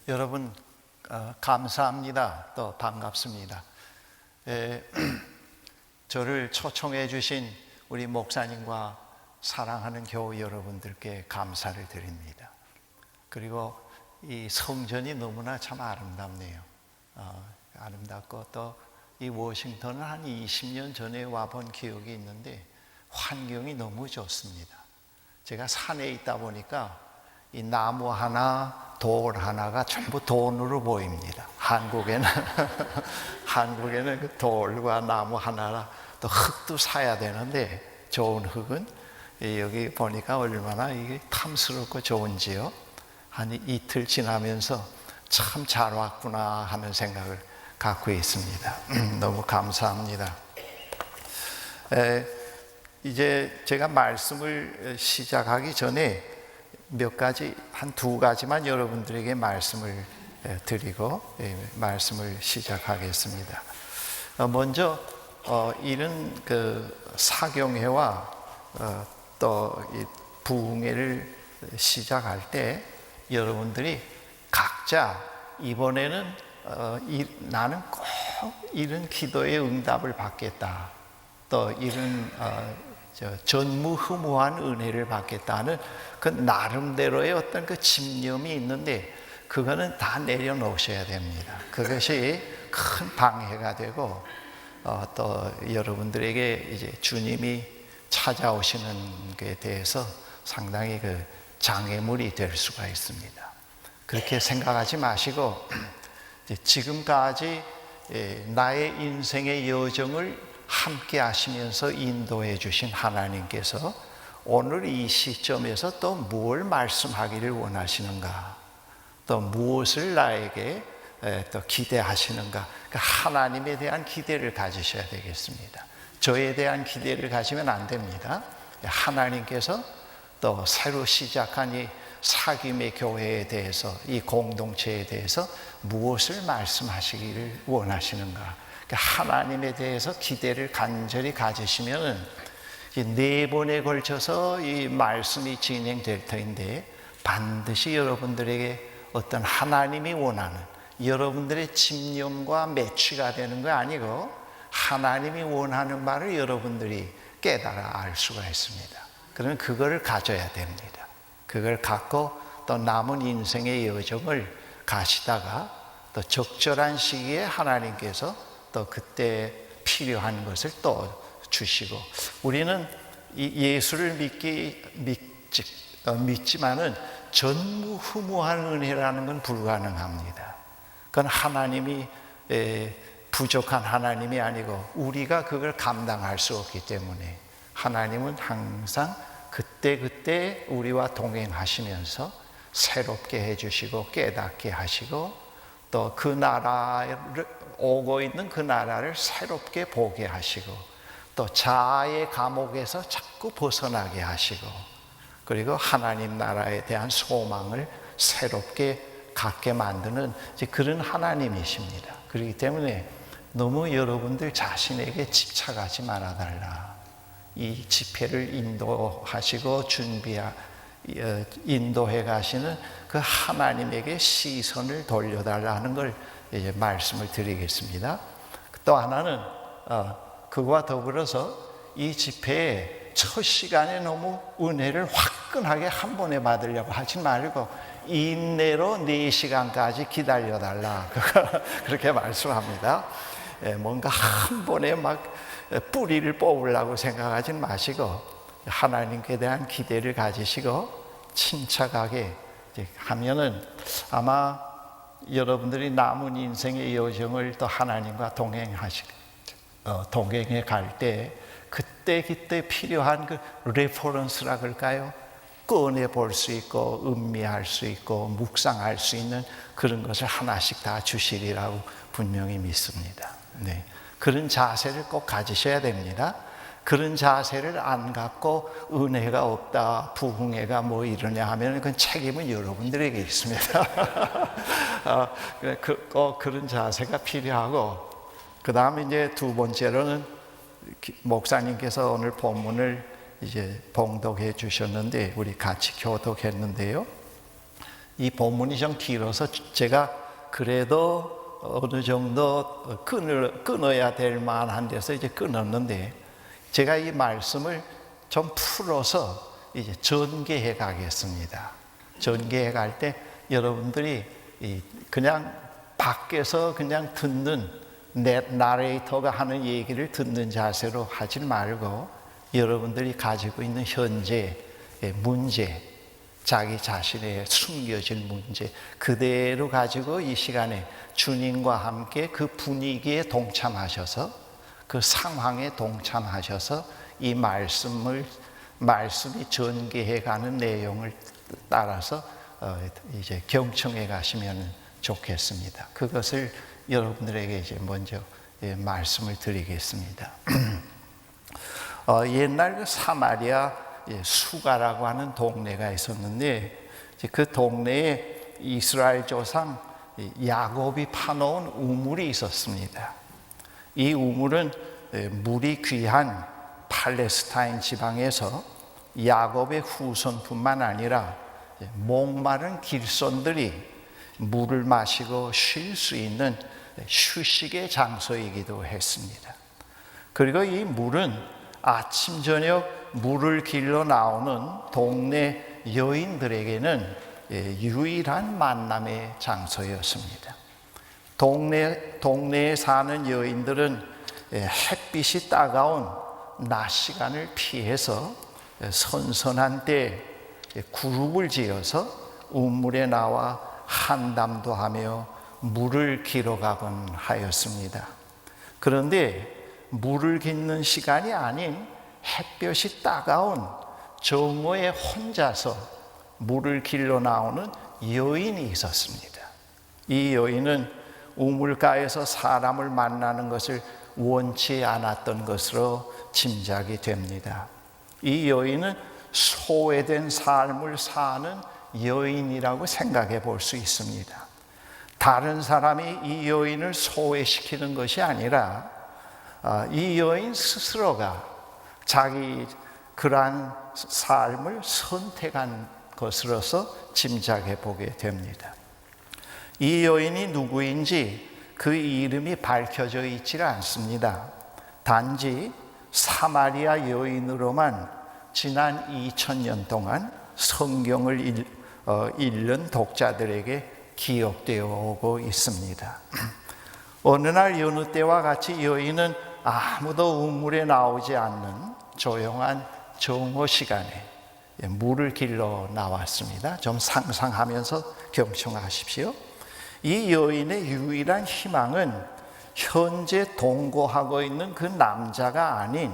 여러분 감사합니다. 또 반갑습니다. 저를 초청해 주신 우리 목사님과 사랑하는 교우 여러분들께 감사를 드립니다. 그리고 이 성전이 너무나 참 아름답네요. 아름답고 또 이 워싱턴은 한 20년 전에 와본 기억이 있는데 환경이 너무 좋습니다. 제가 산에 있다 보니까 이 나무 하나, 돌 하나가 전부 돈으로 보입니다. 한국에는 그 돌과 나무 하나라 또 흙도 사야 되는데 좋은 흙은 여기 보니까 얼마나 이게 탐스럽고 좋은지요. 한 이틀 지나면서 참 잘 왔구나 하는 생각을 갖고 있습니다. 너무 감사합니다. 이제 제가 말씀을 시작하기 전에 몇 가지, 한 두 가지만 여러분들에게 말씀을 드리고 말씀을 시작하겠습니다. 먼저 이런 그 사경회와 또 이 부흥회를 시작할 때 여러분들이 각자 이번에는 나는 꼭 이런 기도의 응답을 받겠다, 또 이런 전무후무한 은혜를 받겠다는 그 나름대로의 어떤 그 집념이 있는데 그거는 다 내려놓으셔야 됩니다. 그것이 큰 방해가 되고 또 여러분들에게 이제 주님이 찾아오시는 것에 대해서 상당히 그 장애물이 될 수가 있습니다. 그렇게 생각하지 마시고 지금까지 나의 인생의 여정을 함께 하시면서 인도해 주신 하나님께서 오늘 이 시점에서 또 무엇을 말씀하기를 원하시는가, 또 무엇을 나에게 또 기대하시는가, 그러니까 하나님에 대한 기대를 가지셔야 되겠습니다. 저에 대한 기대를 가지면 안 됩니다. 하나님께서 또 새로 시작한 이 사귐의 교회에 대해서, 이 공동체에 대해서 무엇을 말씀하시기를 원하시는가, 그러니까 하나님에 대해서 기대를 간절히 가지시면 네 번에 걸쳐서 이 말씀이 진행될 터인데 반드시 여러분들에게 어떤 하나님이 원하는 여러분들의 집념과 매치가 되는 거 아니고 하나님이 원하는 말을 여러분들이 깨달아 알 수가 있습니다. 그러면 그걸 가져야 됩니다. 그걸 갖고 또 남은 인생의 여정을 가시다가 또 적절한 시기에 하나님께서 또 그때 필요한 것을 또 주시고, 우리는 이 예수를 믿지만은 전무후무한 은혜라는 건 불가능합니다. 그건 하나님이 부족한 하나님이 아니고 우리가 그걸 감당할 수 없기 때문에 하나님은 항상 그때 우리와 동행하시면서 새롭게 해주시고 깨닫게 하시고 또 그 나라를 오고 있는 그 나라를 새롭게 보게 하시고 또 자아의 감옥에서 자꾸 벗어나게 하시고 그리고 하나님 나라에 대한 소망을 새롭게 갖게 만드는 그런 하나님이십니다. 그렇기 때문에 너무 여러분들 자신에게 집착하지 말아달라. 이 집회를 인도하시고 인도해 가시는 그 하나님에게 시선을 돌려달라는 걸 이제 말씀을 드리겠습니다. 또 하나는 그와 더불어서 이 집회에 첫 시간에 너무 은혜를 화끈하게 한 번에 받으려고 하지 말고 인내로 4시간까지 기다려달라. 그렇게 말씀합니다. 뭔가 한 번에 막 뿌리를 뽑으려고 생각하지 마시고 하나님께 대한 기대를 가지시고 침착하게 하면은 아마 여러분들이 남은 인생의 여정을 또 하나님과 동행해 갈 때 그때 필요한 그 레퍼런스라 그럴까요? 꺼내 볼 수 있고 음미할 수 있고 묵상할 수 있는 그런 것을 하나씩 다 주시리라고 분명히 믿습니다. 네. 그런 자세를 꼭 가지셔야 됩니다. 그런 자세를 안 갖고 은혜가 없다, 부흥회가 뭐 이러냐 하면 그건 책임은 여러분들에게 있습니다. 꼭 그런 자세가 필요하고, 그 다음에 이제 두 번째로는 목사님께서 오늘 본문을 이제 봉독해 주셨는데 우리 같이 교독했는데요. 이 본문이 좀 길어서 제가 그래도 어느 정도 끊어야 될 만한 데서 이제 끊었는데, 제가 이 말씀을 좀 풀어서 이제 전개해 가겠습니다. 전개해 갈 때 여러분들이 그냥 밖에서 그냥 듣는 나레이터가 하는 얘기를 듣는 자세로 하지 말고, 여러분들이 가지고 있는 현재의 문제, 자기 자신의 숨겨진 문제 그대로 가지고 이 시간에 주님과 함께 그 분위기에 동참하셔서, 그 상황에 동참하셔서 이 말씀이 전개해가는 내용을 따라서 이제 경청해 가시면 좋겠습니다. 그것을 여러분들에게 이제 먼저 말씀을 드리겠습니다. 옛날 그 사마리아 수가라고 하는 동네가 있었는데, 그 동네에 이스라엘 조상 야곱이 파놓은 우물이 있었습니다. 이 우물은 물이 귀한 팔레스타인 지방에서 야곱의 후손뿐만 아니라 목마른 길손들이 물을 마시고 쉴 수 있는 휴식의 장소이기도 했습니다. 그리고 이 물은 아침 저녁 물을 길러 나오는 동네 여인들에게는 유일한 만남의 장소였습니다. 동네에 사는 여인들은 햇빛이 따가운 낮 시간을 피해서 선선한 때 그룹을 지어서 우물에 나와 한담도 하며 물을 길어가곤 하였습니다. 그런데 물을 깃는 시간이 아닌 햇볕이 따가운 정오에 혼자서 물을 길러 나오는 여인이 있었습니다. 이 여인은 우물가에서 사람을 만나는 것을 원치 않았던 것으로 짐작이 됩니다. 이 여인은 소외된 삶을 사는 여인이라고 생각해 볼 수 있습니다. 다른 사람이 이 여인을 소외시키는 것이 아니라 이 여인 스스로가 자기 그러한 삶을 선택한 것으로서 짐작해 보게 됩니다. 이 여인이 누구인지 그 이름이 밝혀져 있지 않습니다. 단지 사마리아 여인으로만 지난 2000년 동안 성경을 읽는 독자들에게 기억되어 오고 있습니다. 어느 날 여느 때와 같이 여인은 아무도 우물에 나오지 않는 조용한 정오 시간에 물을 길러 나왔습니다. 좀 상상하면서 경청하십시오. 이 여인의 유일한 희망은 현재 동거하고 있는 그 남자가 아닌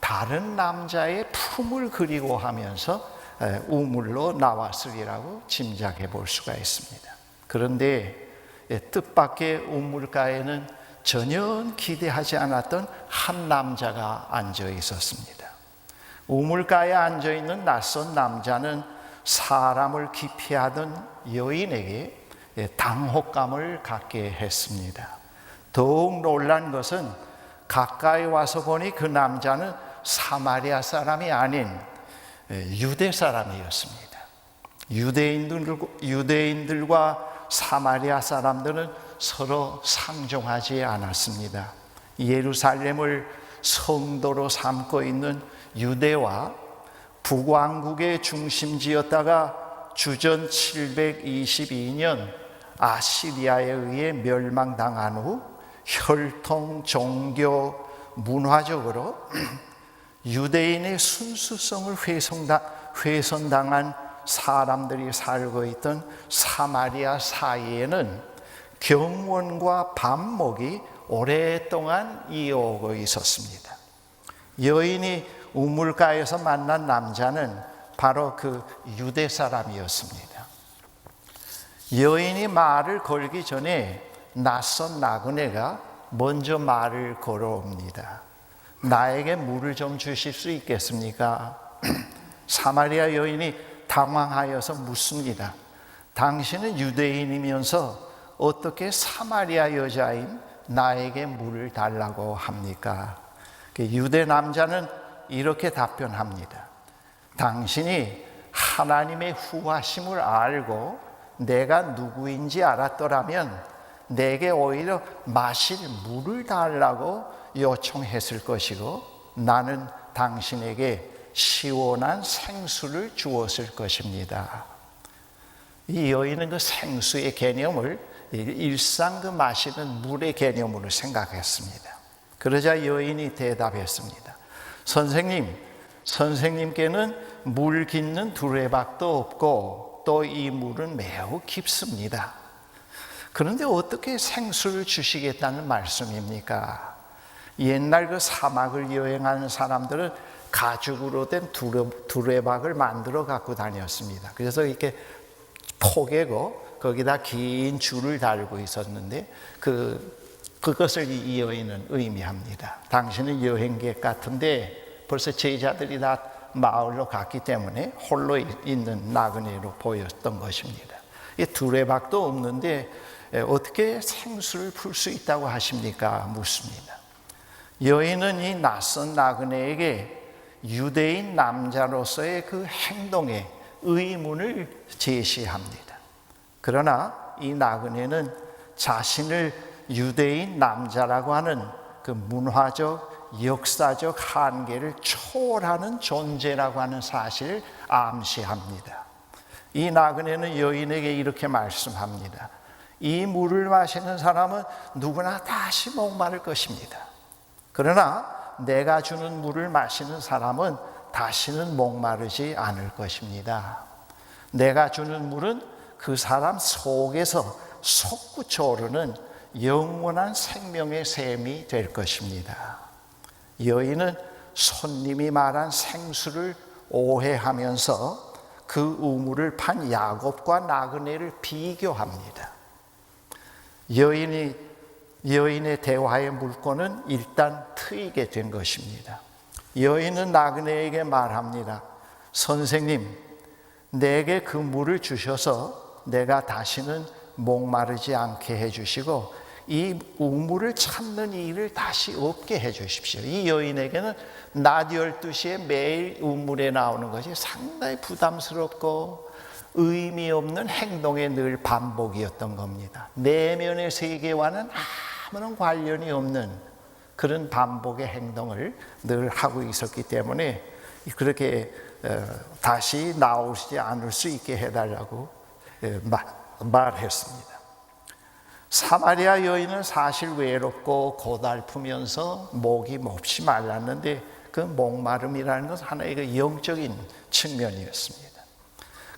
다른 남자의 품을 그리워하면서 우물로 나왔으리라고 짐작해 볼 수가 있습니다. 그런데 뜻밖의 우물가에는 전혀 기대하지 않았던 한 남자가 앉아 있었습니다. 우물가에 앉아 있는 낯선 남자는 사람을 기피하던 여인에게 당혹감을 갖게 했습니다. 더욱 놀란 것은 가까이 와서 보니 그 남자는 사마리아 사람이 아닌 유대 사람이었습니다. 유대인들과 사마리아 사람들은 서로 상종하지 않았습니다. 예루살렘을 성도로 삼고 있는 유대와 북왕국의 중심지였다가 주전 722년 아시리아에 의해 멸망당한 후 혈통, 종교, 문화적으로 유대인의 순수성을 훼손당한 사람들이 살고 있던 사마리아 사이에는 경원과 반목이 오랫동안 이어오고 있었습니다. 여인이 우물가에서 만난 남자는 바로 그 유대 사람이었습니다. 여인이 말을 걸기 전에 낯선 나그네가 먼저 말을 걸어옵니다. 나에게 물을 좀 주실 수 있겠습니까? 사마리아 여인이 당황하여서 묻습니다. 당신은 유대인이면서 어떻게 사마리아 여자인 나에게 물을 달라고 합니까? 유대 남자는 이렇게 답변합니다. 당신이 하나님의 후하심을 알고 내가 누구인지 알았더라면 내게 오히려 마실 물을 달라고 요청했을 것이고 나는 당신에게 시원한 생수를 주었을 것입니다. 이 여인은 그 생수의 개념을 일상 그 마시는 물의 개념으로 생각했습니다. 그러자 여인이 대답했습니다. 선생님께는 물 깃는 두레박도 없고 또 이 물은 매우 깊습니다. 그런데 어떻게 생수를 주시겠다는 말씀입니까? 옛날 그 사막을 여행하는 사람들은 가죽으로 된 두레박을 만들어 갖고 다녔습니다. 그래서 이렇게 포개고 거기다 긴 줄을 달고 있었는데 그것을 이 여인은 의미합니다. 당신은 여행객 같은데 벌써 제자들이 다 마을로 갔기 때문에 홀로 있는 나그네로 보였던 것입니다. 두레박도 없는데 어떻게 생수를 풀 수 있다고 하십니까? 묻습니다. 여인은 이 낯선 나그네에게 유대인 남자로서의 그 행동에 의문을 제시합니다. 그러나 이 나그네는 자신을 유대인 남자라고 하는 그 문화적, 역사적 한계를 초월하는 존재라고 하는 사실을 암시합니다. 이 나그네는 여인에게 이렇게 말씀합니다. 이 물을 마시는 사람은 누구나 다시 목마를 것입니다. 그러나 내가 주는 물을 마시는 사람은 다시는 목마르지 않을 것입니다. 내가 주는 물은 그 사람 속에서 솟구쳐 오르는 영원한 생명의 샘이 될 것입니다. 여인은 손님이 말한 생수를 오해하면서 그 우물을 판 야곱과 나그네를 비교합니다. 여인의 대화의 물꼬는 일단 트이게 된 것입니다. 여인은 나그네에게 말합니다. 선생님, 내게 그 물을 주셔서 내가 다시는 목마르지 않게 해주시고 이 우물을 찾는 일을 다시 없게 해주십시오. 이 여인에게는 낮 12시에 매일 우물에 나오는 것이 상당히 부담스럽고 의미 없는 행동의 늘 반복이었던 겁니다. 내면의 세계와는 아무런 관련이 없는 그런 반복의 행동을 늘 하고 있었기 때문에 그렇게 다시 나오지 않을 수 있게 해달라고 말했습니다. 사마리아 여인은 사실 외롭고 고달프면서 목이 몹시 말랐는데 그 목마름이라는 것은 하나의 그 영적인 측면이었습니다.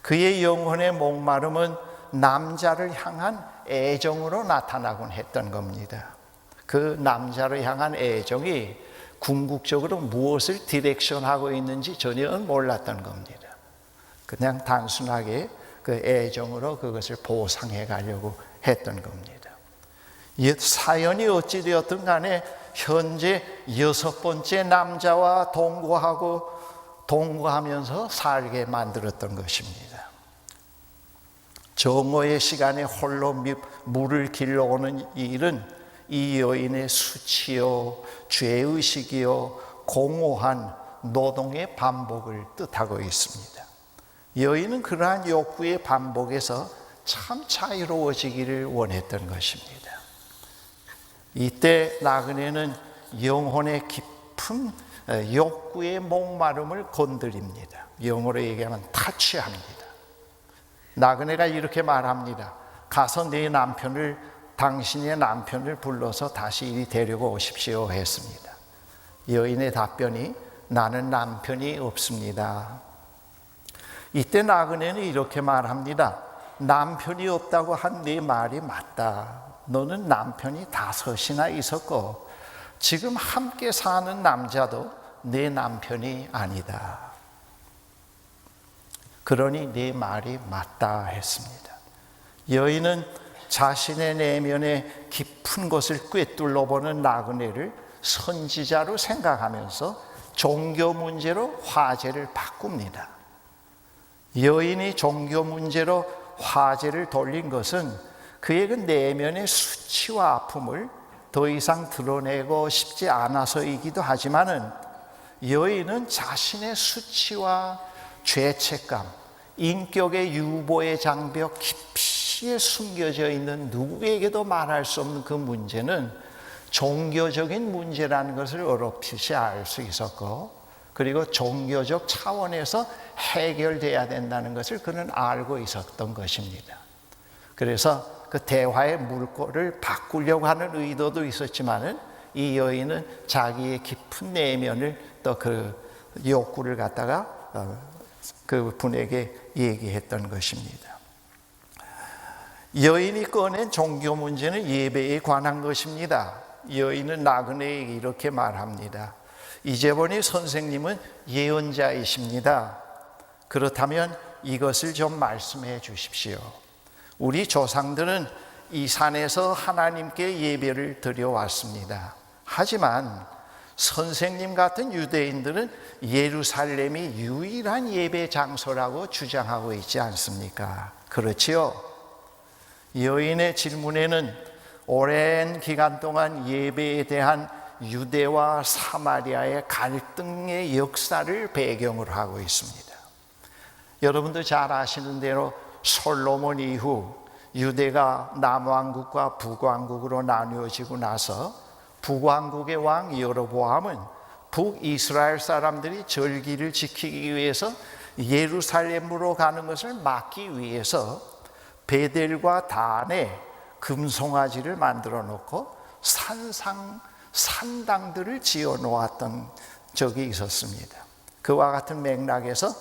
그의 영혼의 목마름은 남자를 향한 애정으로 나타나곤 했던 겁니다. 그 남자를 향한 애정이 궁극적으로 무엇을 디렉션하고 있는지 전혀 몰랐던 겁니다. 그냥 단순하게 그 애정으로 그것을 보상해 가려고 했던 겁니다. 사연이 어찌되었든 간에 현재 6번째 남자와 동거하면서 살게 만들었던 것입니다. 정오의 시간에 홀로 물을 길러오는 일은 이 여인의 수치요, 죄의식이요, 공허한 노동의 반복을 뜻하고 있습니다. 여인은 그러한 욕구의 반복에서 참 자유로워지기를 원했던 것입니다. 이때 나그네는 영혼의 깊은 욕구의 목마름을 건드립니다. 영어로 얘기하면 타치합니다. 나그네가 이렇게 말합니다. 가서 당신의 남편을 불러서 다시 이리 데리고 오십시오 했습니다. 여인의 답변이 나는 남편이 없습니다. 이때 나그네는 이렇게 말합니다. 남편이 없다고 한 네 말이 맞다. 너는 남편이 5이나 있었고 지금 함께 사는 남자도 내 남편이 아니다. 그러니 네 말이 맞다 했습니다. 여인은 자신의 내면의 깊은 곳을 꿰뚫어 보는 나그네를 선지자로 생각하면서 종교 문제로 화제를 바꿉니다. 여인이 종교 문제로 화제를 돌린 것은 그의 그 내면의 수치와 아픔을 더 이상 드러내고 싶지 않아서이기도 하지만은 여인은 자신의 수치와 죄책감, 인격의 유보의 장벽 깊이 깊이 숨겨져 있는 누구에게도 말할 수 없는 그 문제는 종교적인 문제라는 것을 어렴풋이 알 수 있었고, 그리고 종교적 차원에서 해결돼야 된다는 것을 그는 알고 있었던 것입니다. 그래서 그 대화의 물꼬를 바꾸려고 하는 의도도 있었지만은 이 여인은 자기의 깊은 내면을 또 그 욕구를 갖다가 그 분에게 얘기했던 것입니다. 여인이 꺼낸 종교 문제는 예배에 관한 것입니다. 여인은 나그네에게 이렇게 말합니다. 이제 보니 선생님은 예언자이십니다. 그렇다면 이것을 좀 말씀해 주십시오. 우리 조상들은 이 산에서 하나님께 예배를 드려왔습니다. 하지만 선생님 같은 유대인들은 예루살렘이 유일한 예배 장소라고 주장하고 있지 않습니까? 그렇지요? 여인의 질문에는 오랜 기간 동안 예배에 대한 유대와 사마리아의 갈등의 역사를 배경으로 하고 있습니다. 여러분도 잘 아시는 대로 솔로몬 이후 유대가 남왕국과 북왕국으로 나누어지고 나서 북왕국의 왕 여로보암은 북이스라엘 사람들이 절기를 지키기 위해서 예루살렘으로 가는 것을 막기 위해서 베델과 단에 금송아지를 만들어 놓고 산당들을 지어 놓았던 적이 있었습니다. 그와 같은 맥락에서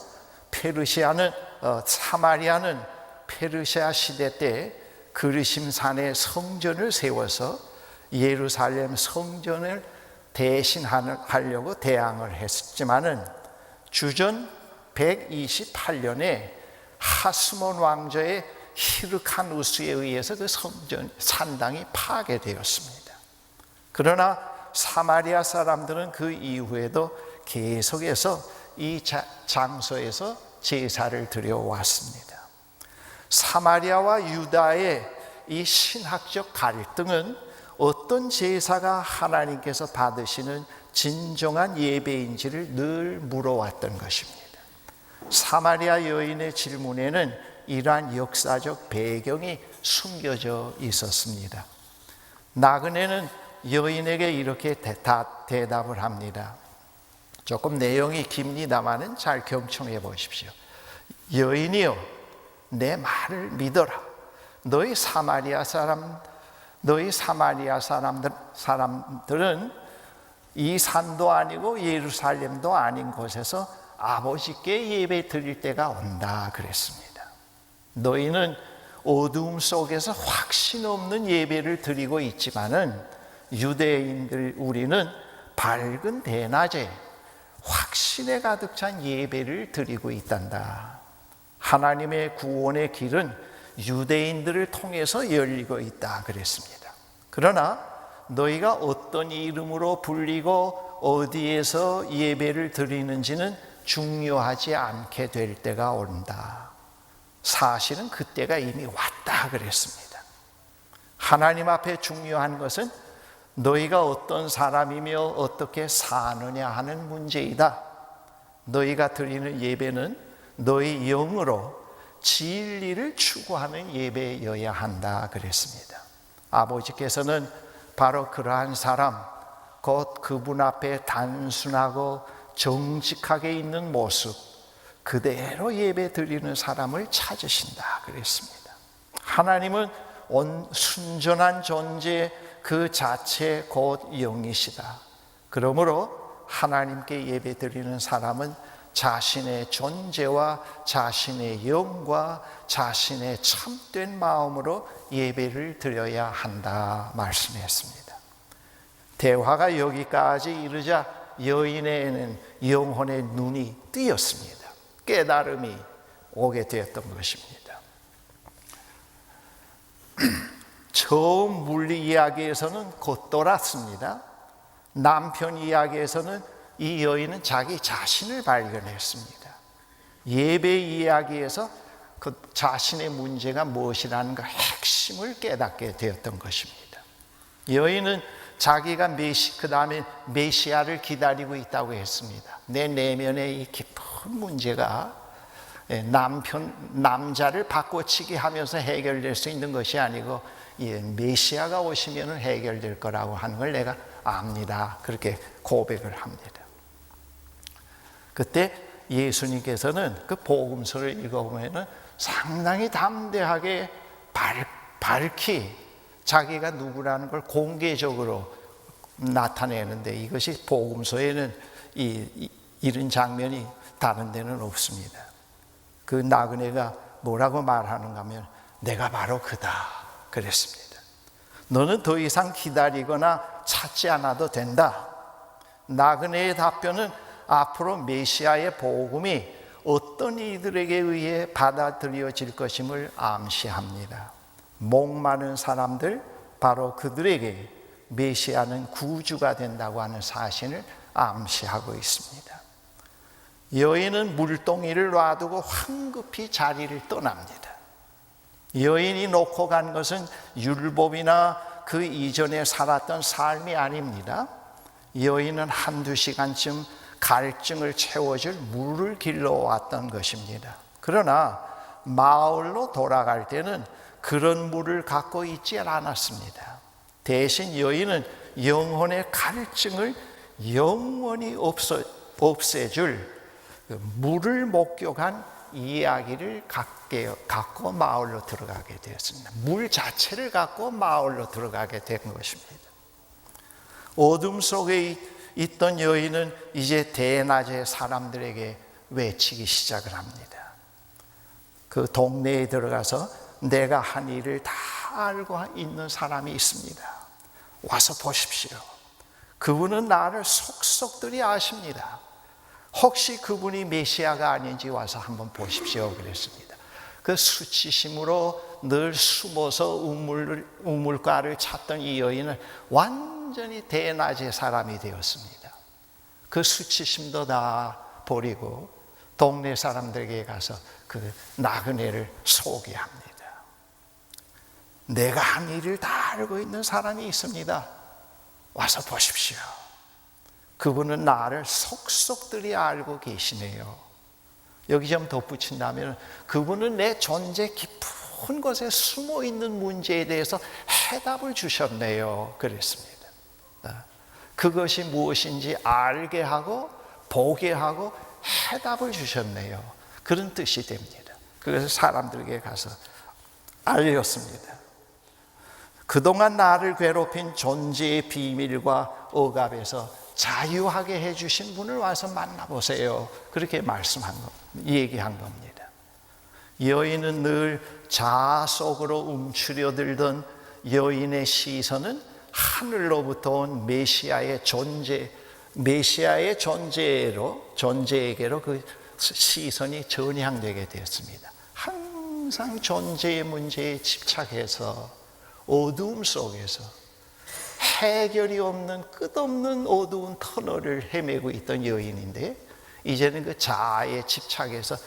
사마리아는 페르시아 시대 때 그르심산에 성전을 세워서 예루살렘 성전을 대신하려고 대항을 했지만은 주전 128년에 하스몬 왕조의 히르카누스에 의해서 그 산당이 파괴되었습니다. 그러나 사마리아 사람들은 그 이후에도 계속해서 이 장소에서 제사를 드려왔습니다. 사마리아와 유다의 이 신학적 갈등은 어떤 제사가 하나님께서 받으시는 진정한 예배인지를 늘 물어왔던 것입니다. 사마리아 여인의 질문에는 이러한 역사적 배경이 숨겨져 있었습니다. 나그네는 여인에게 이렇게 대답을 합니다. 조금 내용이 깁니다마는 잘 경청해 보십시오. 여인이여, 내 말을 믿어라. 너희 사마리아 사람들은 이 산도 아니고 예루살렘도 아닌 곳에서 아버지께 예배 드릴 때가 온다 그랬습니다. 너희는 어두움 속에서 확신 없는 예배를 드리고 있지만은 유대인들 우리는 밝은 대낮에 확신에 가득 찬 예배를 드리고 있단다. 하나님의 구원의 길은 유대인들을 통해서 열리고 있다 그랬습니다. 그러나 너희가 어떤 이름으로 불리고 어디에서 예배를 드리는지는 중요하지 않게 될 때가 온다. 사실은 그때가 이미 왔다 그랬습니다. 하나님 앞에 중요한 것은 너희가 어떤 사람이며 어떻게 사느냐 하는 문제이다. 너희가 드리는 예배는 너희 영으로 진리를 추구하는 예배여야 한다 그랬습니다. 아버지께서는 바로 그러한 사람, 곧 그분 앞에 단순하고 정직하게 있는 모습, 그대로 예배 드리는 사람을 찾으신다 그랬습니다. 하나님은 순전한 존재 그 자체 곧 영이시다. 그러므로 하나님께 예배 드리는 사람은 자신의 존재와 자신의 영과 자신의 참된 마음으로 예배를 드려야 한다 말씀했습니다. 대화가 여기까지 이르자 여인에는 영혼의 눈이 뜨였습니다. 깨달음이 오게 되었던 것입니다. 처음 물리 이야기에서는 곧 돌았습니다. 남편 이야기에서는 이 여인은 자기 자신을 발견했습니다. 예배 이야기에서 그 자신의 문제가 무엇이라는 그 핵심을 깨닫게 되었던 것입니다. 여인은 자기가 그 다음에 메시아를 기다리고 있다고 했습니다. 내 내면의 이 깊은 문제가 남자를 바꿔치기 하면서 해결될 수 있는 것이 아니고 메시아가 오시면 해결될 거라고 하는 걸 내가 압니다. 그렇게 고백을 합니다. 그때 예수님께서는 그 복음서를 읽어보면 상당히 담대하게 밝히 자기가 누구라는 걸 공개적으로 나타내는데, 이것이 복음서에는 이런 장면이 다른 데는 없습니다. 그 나그네가 뭐라고 말하는가 하면 내가 바로 그다 그랬습니다. 너는 더 이상 기다리거나 찾지 않아도 된다. 나그네의 답변은 앞으로 메시아의 복음이 어떤 이들에게 의해 받아들여질 것임을 암시합니다. 목마른 사람들, 바로 그들에게 메시아는 구주가 된다고 하는 사실을 암시하고 있습니다. 여인은 물동이를 놔두고 황급히 자리를 떠납니다. 여인이 놓고 간 것은 율법이나 그 이전에 살았던 삶이 아닙니다. 여인은 한두 시간쯤 갈증을 채워줄 물을 길러왔던 것입니다. 그러나 마을로 돌아갈 때는 그런 물을 갖고 있지 않았습니다. 대신 여인은 영혼의 갈증을 영원히 없애줄 물을 목격한 이야기를 갖고 마을로 들어가게 되었습니다. 물 자체를 갖고 마을로 들어가게 된 것입니다. 어둠 속에 있던 여인은 이제 대낮에 사람들에게 외치기 시작을 합니다. 그 동네에 들어가서 내가 한 일을 다 알고 있는 사람이 있습니다. 와서 보십시오. 그분은 나를 속속들이 아십니다. 혹시 그분이 메시아가 아닌지 와서 한번 보십시오 그랬습니다. 그 수치심으로 늘 숨어서 우물가를 찾던 이 여인은 완전히 대낮의 사람이 되었습니다. 그 수치심도 다 버리고 동네 사람들에게 가서 그 나그네를 소개합니다. 내가 한 일을 다 알고 있는 사람이 있습니다. 와서 보십시오. 그분은 나를 속속들이 알고 계시네요. 여기 좀 덧붙인다면 그분은 내 존재 깊은 곳에 숨어 있는 문제에 대해서 해답을 주셨네요 그랬습니다. 그것이 무엇인지 알게 하고 보게 하고 해답을 주셨네요. 그런 뜻이 됩니다. 그래서 사람들에게 가서 알렸습니다. 그동안 나를 괴롭힌 존재의 비밀과 억압에서 자유하게 해주신 분을 와서 만나보세요. 그렇게 얘기한 겁니다. 여인은 늘 자아 속으로 움츠려들던 여인의 시선은 하늘로부터 온 메시아의 존재에게로 그 시선이 전향되게 되었습니다. 항상 존재의 문제에 집착해서 어두움 속에서 해결이 없는 끝없는 어두운 터널을 헤매고 있던 여인인데, 이제는 그 자아에 집착해서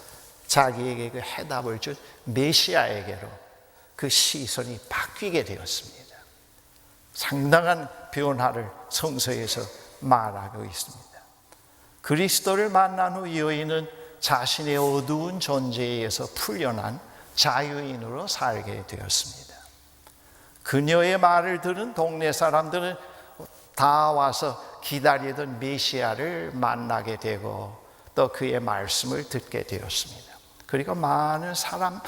자기에게 그 해답을 준 메시아에게로 그 시선이 바뀌게 되었습니다. 상당한 변화를 성서에서 말하고 있습니다. 그리스도를 만난 후 여인은 자신의 어두운 존재에서 풀려난 자유인으로 살게 되었습니다. 그녀의 말을 들은 동네 사람들은 다 와서 기다리던 메시아를 만나게 되고 또 그의 말씀을 듣게 되었습니다. 그리고 많은 사람,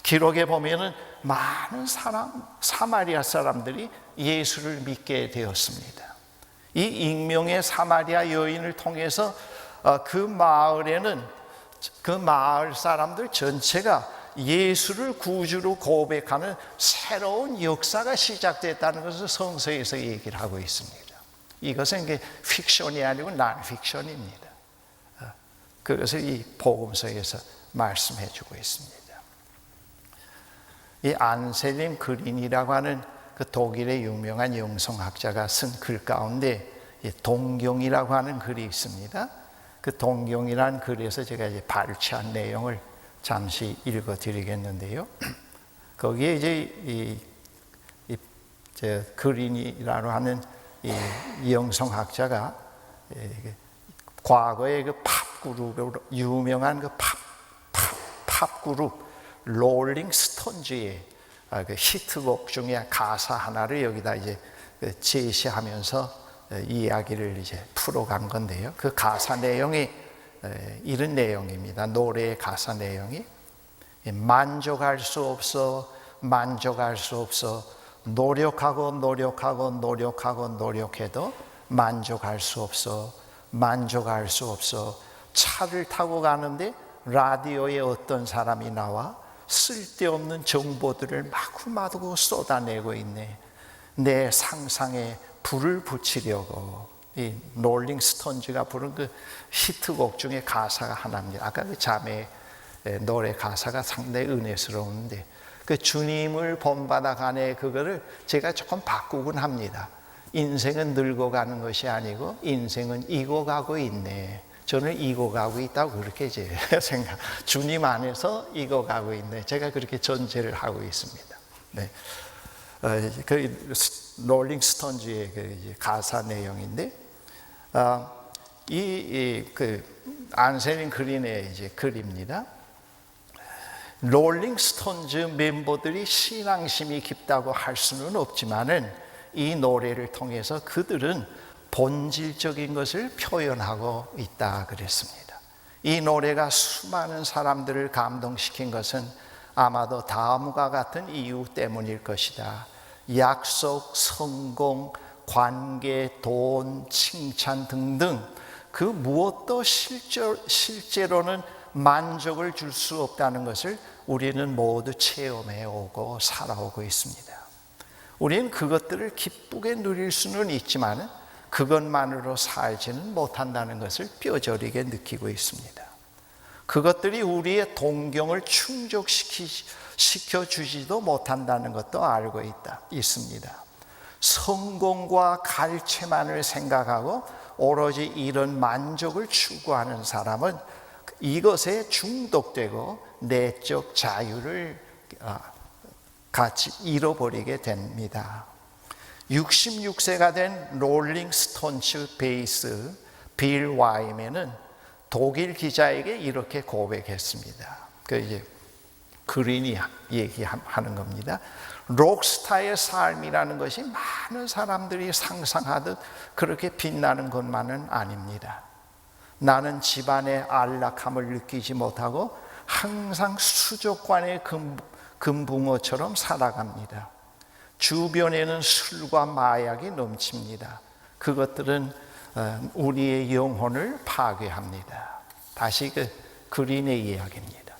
기록에 보면은 많은 사마리아 사람들이 예수를 믿게 되었습니다. 이 익명의 사마리아 여인을 통해서 그 마을에는 그 마을 사람들 전체가 예수를 구주로 고백하는 새로운 역사가 시작됐다는 것을 성서에서 얘기를 하고 있습니다. 이것은 이게 픽션이 아니고 난픽션입니다. 그것을 이 복음서에서 말씀해 주고 있습니다. 이 안셀림 그린이라고 하는 그 독일의 유명한 영성학자가 쓴 글 가운데 동경이라고 하는 글이 있습니다. 그 동경이라는 글에서 제가 이제 발췌한 내용을 잠시 읽어드리겠는데요. 거기에 이제 그린이라고 하는 이 영성학자가 과거에 그 팝 그룹으로 유명한 그 팝 팝 그룹 롤링 스톤즈의 그 히트곡 중에 가사 하나를 여기다 이제 제시하면서 이야기를 이제 풀어간 건데요. 그 가사 내용이 이런 내용입니다. 노래의 가사 내용이 만족할 수 없어, 만족할 수 없어, 노력하고 노력하고 노력하고 노력해도 만족할 수 없어, 만족할 수 없어. 차를 타고 가는데 라디오에 어떤 사람이 나와 쓸데없는 정보들을 마구마구 쏟아내고 있네. 내 상상에 불을 붙이려고. 이 롤링 스톤즈가 부른 그 히트곡 중에 가사가 하나입니다. 아까 그 자매 노래 가사가 상당히 은혜스러운데 그 주님을 본받아가네, 그거를 제가 조금 바꾸곤 합니다. 인생은 늙어가는 것이 아니고 인생은 익어가고 있네. 저는 익어가고 있다고 그렇게 이제 생각. 주님 안에서 익어가고 있네. 제가 그렇게 전제를 하고 있습니다. 네. 그 롤링 스톤즈의 그 가사 내용인데, 그 안셀린 그린의 이제 글입니다. 롤링 스톤즈 멤버들이 신앙심이 깊다고 할 수는 없지만은 이 노래를 통해서 그들은 본질적인 것을 표현하고 있다 그랬습니다. 이 노래가 수많은 사람들을 감동시킨 것은 아마도 다음과 같은 이유 때문일 것이다. 약속, 성공, 관계, 돈, 칭찬 등등 그 무엇도 실제로는 만족을 줄 수 없다는 것을 우리는 모두 체험해 오고 살아오고 있습니다. 우리는 그것들을 기쁘게 누릴 수는 있지만 그것만으로 살지는 못한다는 것을 뼈저리게 느끼고 있습니다. 그것들이 우리의 동경을 충족시켜주지도 못한다는 것도 알고 있습니다. 성공과 갈채만을 생각하고 오로지 이런 만족을 추구하는 사람은 이것에 중독되고 내적 자유를 같이 잃어버리게 됩니다. 66세가 된 롤링 스톤즈 베이스 빌 와이맨은 독일 기자에게 이렇게 고백했습니다. 그 이제 그린이 얘기하는 겁니다. 록스타의 삶이라는 것이 많은 사람들이 상상하듯 그렇게 빛나는 것만은 아닙니다. 나는 집안의 안락함을 느끼지 못하고 항상 수족관의 금붕어처럼 살아갑니다. 주변에는 술과 마약이 넘칩니다. 그것들은 우리의 영혼을 파괴합니다. 다시 그 그린의 이야기입니다.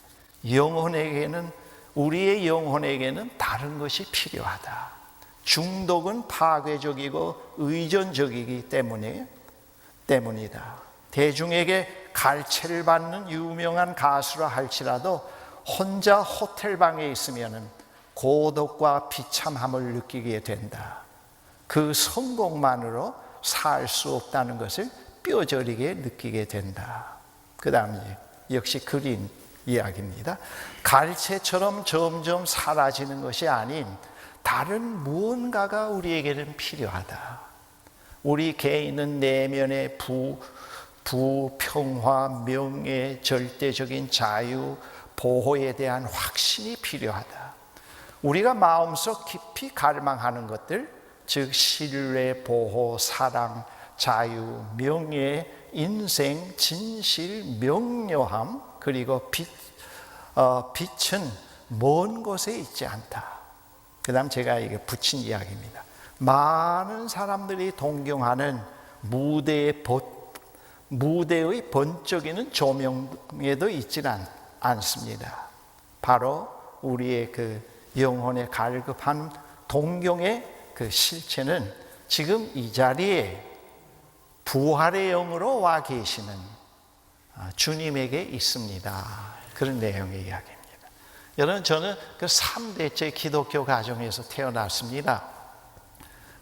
우리의 영혼에게는 다른 것이 필요하다. 중독은 파괴적이고 의존적이기 때문이다. 대중에게 갈채를 받는 유명한 가수라 할지라도 혼자 호텔방에 있으면 고독과 비참함을 느끼게 된다. 그 성공만으로 살 수 없다는 것을 뼈저리게 느끼게 된다. 그 다음에 역시 그린 이야기입니다. 갈채처럼 점점 사라지는 것이 아닌 다른 무언가가 우리에게는 필요하다. 우리 개인은 내면의 평화, 명예, 절대적인 자유, 보호에 대한 확신이 필요하다. 우리가 마음속 깊이 갈망하는 것들, 즉 신뢰, 보호, 사랑, 자유, 명예, 인생, 진실, 명료함, 그리고 빛은 먼 곳에 있지 않다. 그 다음 제가 이게 붙인 이야기입니다. 많은 사람들이 동경하는 무대의 번쩍이는 조명에도 있지는 않습니다. 바로 우리의 그 영혼에 갈급한 동경의 그 실체는 지금 이 자리에 부활의 영으로 와 계시는 주님에게 있습니다. 그런 내용의 이야기입니다. 여러분, 저는 그 3대째 기독교 가정에서 태어났습니다.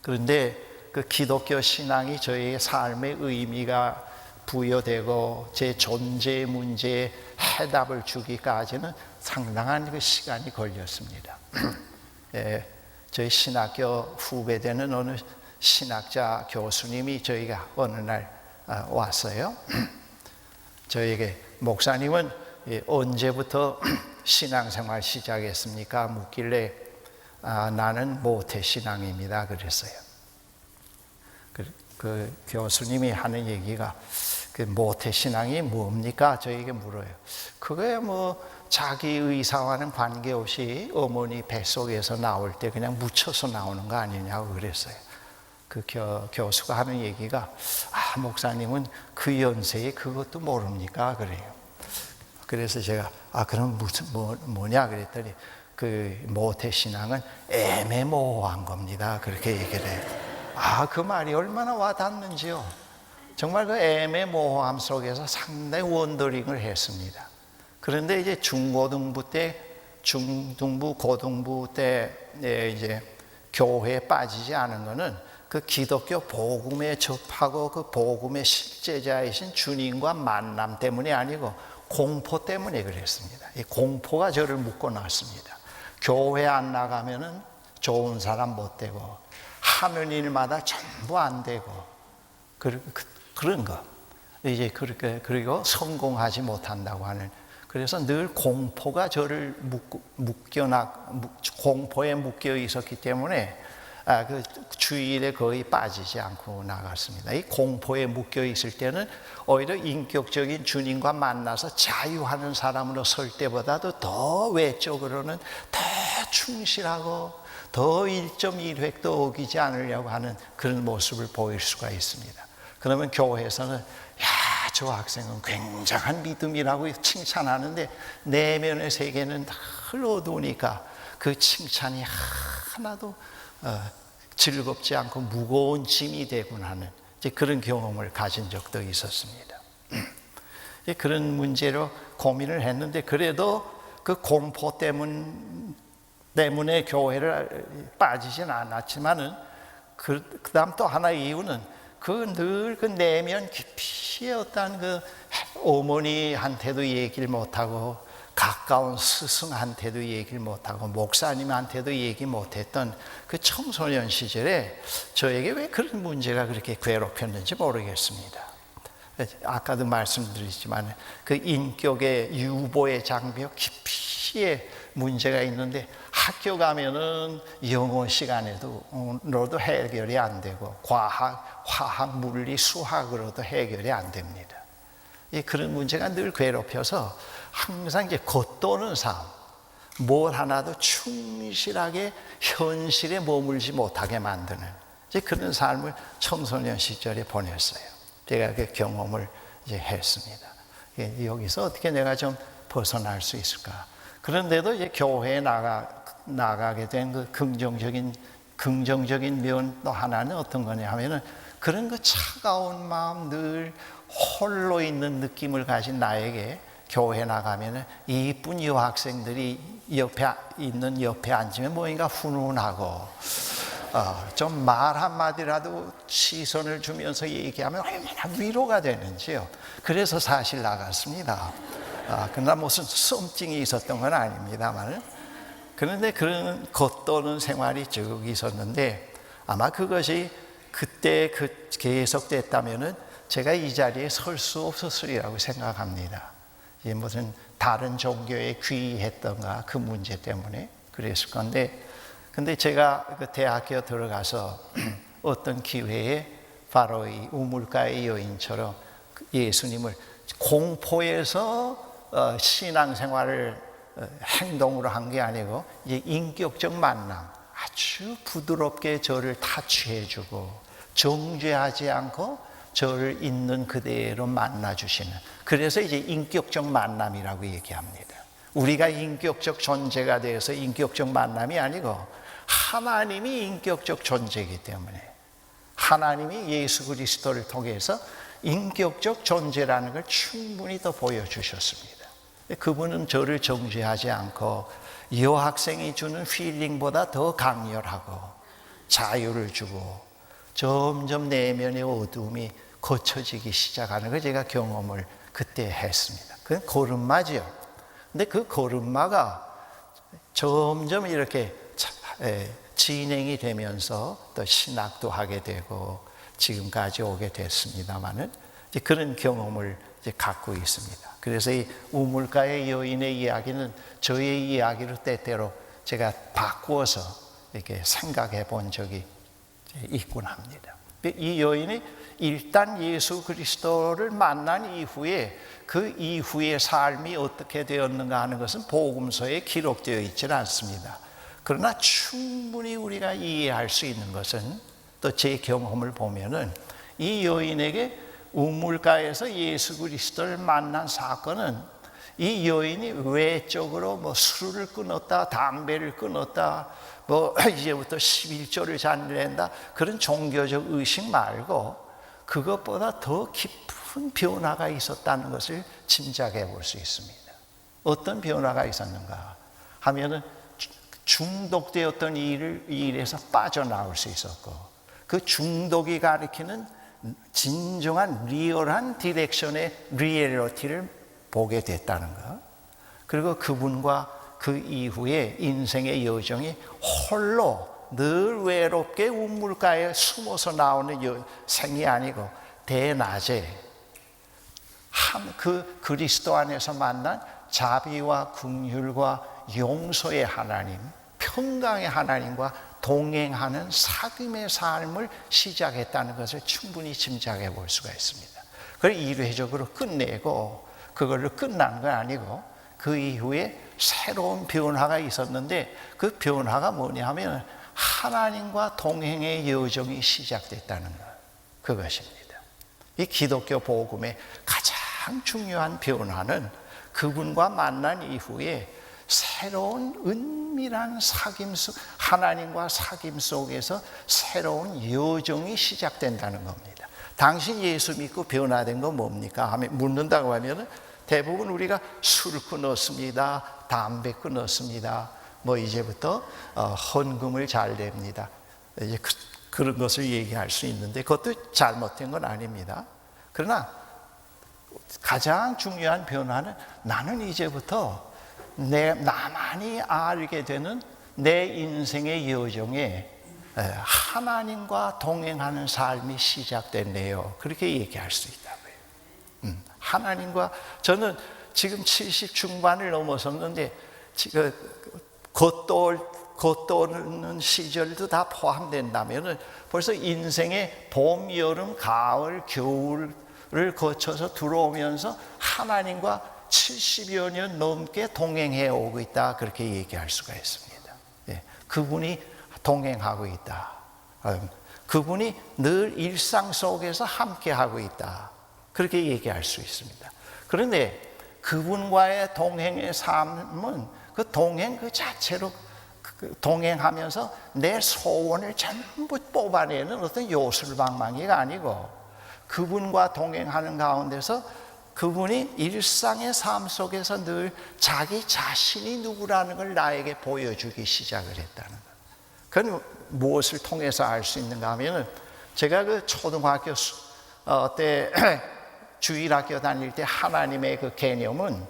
그런데 그 기독교 신앙이 저의 삶의 의미가 부여되고 제 존재 문제에 해답을 주기까지는 상당한 그 시간이 걸렸습니다. 저희 신학교 후배되는 어느 신학자 교수님이 저희가 어느 날 왔어요. 저에게 목사님은 언제부터 신앙생활 시작했습니까? 묻길래 나는 모태신앙입니다 그랬어요. 그 교수님이 하는 얘기가 그 모태신앙이 뭡니까? 저에게 물어요. 그거야 뭐 자기 의사와는 관계없이 어머니 뱃속에서 나올 때 그냥 묻혀서 나오는 거 아니냐고 그랬어요. 그 교수가 하는 얘기가 목사님은 그 연세에 그것도 모릅니까? 그래요. 그래서 제가 그럼 무슨 뭐냐 그랬더니 그 모태신앙은 애매모호한 겁니다. 그렇게 얘기를 해요. 그 말이 얼마나 와닿는지요. 정말 그 애매모호함 속에서 상당히 원더링을 했습니다. 그런데 이제 중고등부 때, 중등부, 고등부 때 이제 교회에 빠지지 않은 거는 그 기독교 복음에 접하고 그 복음의 실제자이신 주님과 만남 때문이 아니고 공포 때문에 그랬습니다. 이 공포가 저를 묶어놨습니다. 교회 안 나가면은 좋은 사람 못 되고 하는 일마다 전부 안 되고 그런 거. 이제 그리고 성공하지 못한다고 하는. 그래서 늘 공포가 저를 공포에 묶여 있었기 때문에 그 주일에 거의 빠지지 않고 나갔습니다. 이 공포에 묶여 있을 때는 오히려 인격적인 주님과 만나서 자유하는 사람으로 설 때보다도 더 외적으로는 더 충실하고 더 1.1획도 어기지 않으려고 하는 그런 모습을 보일 수가 있습니다. 그러면 교회에서는 저 학생은 굉장한 믿음이라고 칭찬하는데 내면의 세계는 늘 어두우니까 그 칭찬이 하나도 즐겁지 않고 무거운 짐이 되곤 하는 그런 경험을 가진 적도 있었습니다. 그런 문제로 고민을 했는데 그래도 그 공포 때문에 교회를 빠지진 않았지만은 그 다음 또 하나의 이유는 늘 그 내면 깊이의 어떤 그 어머니한테도 얘기를 못하고 가까운 스승한테도 얘기를 못하고 목사님한테도 얘기 못했던 그 청소년 시절에 저에게 왜 그런 문제가 그렇게 괴롭혔는지 모르겠습니다. 아까도 말씀드렸지만 그 인격의 유보의 장벽 깊이에 문제가 있는데 학교 가면은 영어 시간에도 해결이 안 되고 과학, 화학, 물리, 수학으로도 해결이 안 됩니다. 그런 문제가 늘 괴롭혀서 항상 이제 겉도는 삶, 뭘 하나도 충실하게 현실에 머물지 못하게 만드는 그런 삶을 청소년 시절에 보냈어요. 제가 그 경험을 이제 했습니다. 여기서 어떻게 내가 좀 벗어날 수 있을까? 그런데도 이제 교회에 나가게 된 그 긍정적인 면 또 하나는 어떤 거냐 하면은 그런 그 차가운 마음 늘 홀로 있는 느낌을 가진 나에게 교회 나가면은 이쁜 여학생들이 옆에 앉으면 뭔가 훈훈하고 좀 말 한마디라도 시선을 주면서 얘기하면 얼마나 위로가 되는지요. 그래서 사실 나갔습니다. 그러나 무슨 썸띵이 있었던 건 아닙니다만 그런데 그런 겉도는 생활이 쭉 있었는데 아마 그것이 그때 계속됐다면은 제가 이 자리에 설 수 없었으리라고 생각합니다. 무슨 다른 종교에 귀했던가 그 문제 때문에 그랬을 건데 근데 제가 그 대학교 들어가서 어떤 기회에 바로 이 우물가의 여인처럼 예수님을 공포에서 신앙생활을 행동으로 한 게 아니고 이제 인격적 만남, 아주 부드럽게 저를 타치해주고 정죄하지 않고 저를 있는 그대로 만나주시는, 그래서 이제 인격적 만남이라고 얘기합니다. 우리가 인격적 존재가 되어서 인격적 만남이 아니고 하나님이 인격적 존재이기 때문에 하나님이 예수 그리스도를 통해서 인격적 존재라는 걸 충분히 더 보여주셨습니다. 그분은 저를 정죄하지 않고 여학생이 주는 필링보다 더 강렬하고 자유를 주고 점점 내면의 어두움이 거쳐지기 시작하는 걸 제가 경험을 그때 했습니다. 그건 걸음마죠. 근데 그 걸음마가 점점 이렇게 진행이 되면서 또 신학도 하게 되고 지금까지 오게 됐습니다만은 그런 경험을 이제 갖고 있습니다. 그래서 이 우물가의 여인의 이야기는 저의 이야기로 때때로 제가 바꾸어서 이렇게 생각해 본 적이 있곤 합니다. 이 여인이 일단 예수 그리스도를 만난 이후에 그 이후의 삶이 어떻게 되었는가 하는 것은 복음서에 기록되어 있지는 않습니다. 그러나 충분히 우리가 이해할 수 있는 것은 또 제 경험을 보면은 이 여인에게 우물가에서 예수 그리스도를 만난 사건은 이 여인이 외적으로 뭐 술을 끊었다, 담배를 끊었다, 뭐 이제부터 11조를 잔낸다 그런 종교적 의식 말고 그것보다 더 깊은 변화가 있었다는 것을 짐작해 볼 수 있습니다. 어떤 변화가 있었는가 하면은 중독되었던 이 일에서 빠져나올 수 있었고, 그 중독이 가리키는 진정한 리얼한 디렉션의 리얼리티를 보게 됐다는 것, 그리고 그분과 그 이후에 인생의 여정이 홀로 늘 외롭게 우물가에 숨어서 나오는 생이 아니고 대낮에 그 그리스도 안에서 만난 자비와 긍휼과 용서의 하나님, 평강의 하나님과 동행하는 사귐의 삶을 시작했다는 것을 충분히 짐작해 볼 수가 있습니다. 그걸 이례적으로 끝내고 그걸로 끝난 건 아니고 그 이후에 새로운 변화가 있었는데, 그 변화가 뭐냐 하면 하나님과 동행의 여정이 시작됐다는 것, 그것입니다. 이 기독교 복음의 가장 중요한 변화는 그분과 만난 이후에 새로운 은밀한 사귐 속, 하나님과 사귐 속에서 새로운 여정이 시작된다는 겁니다. 당신 예수 믿고 변화된 건 뭡니까? 하면 묻는다고 하면 대부분 우리가 술 끊었습니다, 담배 끊었습니다, 뭐 이제부터 헌금을 잘 냅니다, 이제 그런 것을 얘기할 수 있는데 그것도 잘못된 건 아닙니다. 그러나 가장 중요한 변화는 나는 이제부터 나만이 알게 되는 내 인생의 여정에 하나님과 동행하는 삶이 시작됐네요, 그렇게 얘기할 수 있다고요. 하나님과, 저는 지금 70 중반을 넘어섰는데 지금 겉도는 시절도 다 포함된다면 벌써 인생의 봄, 여름, 가을, 겨울을 거쳐서 들어오면서 하나님과 70여 년 넘게 동행해 오고 있다, 그렇게 얘기할 수가 있습니다. 그분이 동행하고 있다, 그분이 늘 일상 속에서 함께하고 있다, 그렇게 얘기할 수 있습니다. 그런데 그분과의 동행의 삶은 그 동행 그 자체로 동행하면서 내 소원을 전부 뽑아내는 어떤 요술방망이가 아니고, 그분과 동행하는 가운데서 그분이 일상의 삶 속에서 늘 자기 자신이 누구라는 걸 나에게 보여주기 시작을 했다는 것. 그건 무엇을 통해서 알 수 있는가 하면, 제가 그 초등학교 때 주일학교 다닐 때 하나님의 그 개념은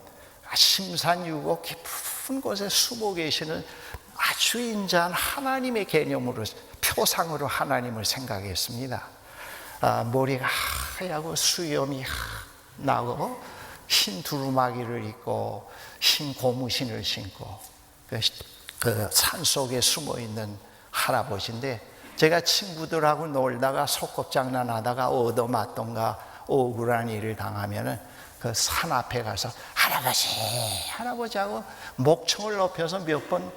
심산유고 깊은 곳에 숨어 계시는 아주 인자한 하나님의 개념으로, 표상으로 하나님을 생각했습니다. 머리가 하얗고 수염이 나고 흰 두루마기를 입고 흰 고무신을 신고 그 산속에 숨어있는 할아버지인데, 제가 친구들하고 놀다가 소꿉장난하다가 얻어맞던가 억울한 일을 당하면 그 산 앞에 가서 할아버지 하고 목청을 높여서 몇 번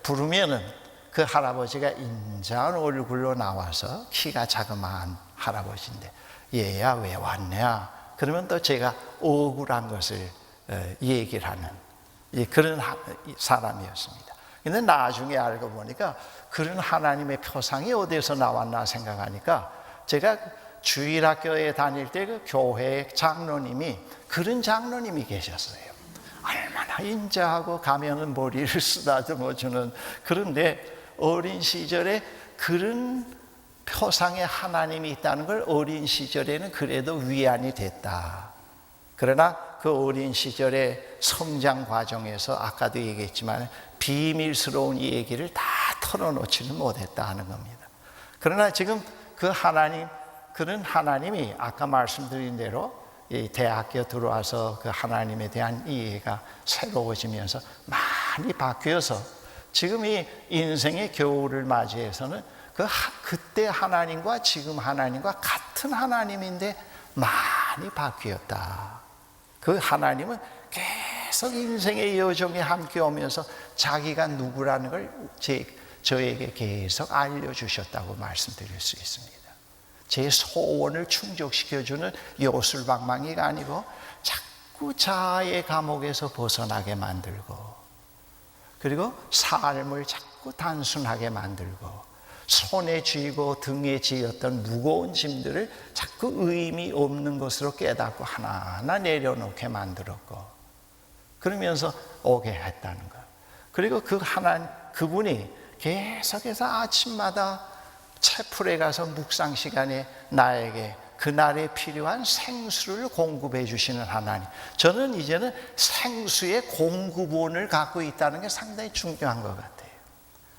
부르면은 그 할아버지가 인자한 얼굴로 나와서, 키가 자그마한 할아버지인데 얘야 왜 왔냐 그러면 또 제가 억울한 것을 얘기를 하는 그런 사람이었습니다. 근데 나중에 알고 보니까 그런 하나님의 표상이 어디서 나왔나 생각하니까, 제가 주일학교에 다닐 때 그 교회 장로님이, 그런 장로님이 계셨어요. 얼마나 인자하고 가면은 머리를 쓰다듬어 주는, 그런데 어린 시절에 그런 표상의 하나님이 있다는 걸 어린 시절에는 그래도 위안이 됐다. 그러나 그 어린 시절의 성장 과정에서 아까도 얘기했지만 비밀스러운 이 얘기를 다 털어놓지는 못했다 하는 겁니다. 그러나 지금 그 하나님, 그런 하나님이 아까 말씀드린 대로 이 대학교 들어와서 그 하나님에 대한 이해가 새로워지면서 많이 바뀌어서 지금 이 인생의 겨울을 맞이해서는 그때 하나님과 지금 하나님과 같은 하나님인데 많이 바뀌었다. 그 하나님은 계속 인생의 여정에 함께 오면서 자기가 누구라는 걸 저에게 계속 알려주셨다고 말씀드릴 수 있습니다. 제 소원을 충족시켜주는 요술방망이가 아니고 자꾸 자아의 감옥에서 벗어나게 만들고, 그리고 삶을 자꾸 단순하게 만들고, 손에 쥐고 등에 지었던 무거운 짐들을 자꾸 의미 없는 것으로 깨닫고 하나하나 내려놓게 만들었고, 그러면서 오게 했다는 것. 그리고 그분이 계속해서 아침마다 채플에 가서 묵상 시간에 나에게 그날에 필요한 생수를 공급해 주시는 하나님. 저는 이제는 생수의 공급원을 갖고 있다는 게 상당히 중요한 것 같아요.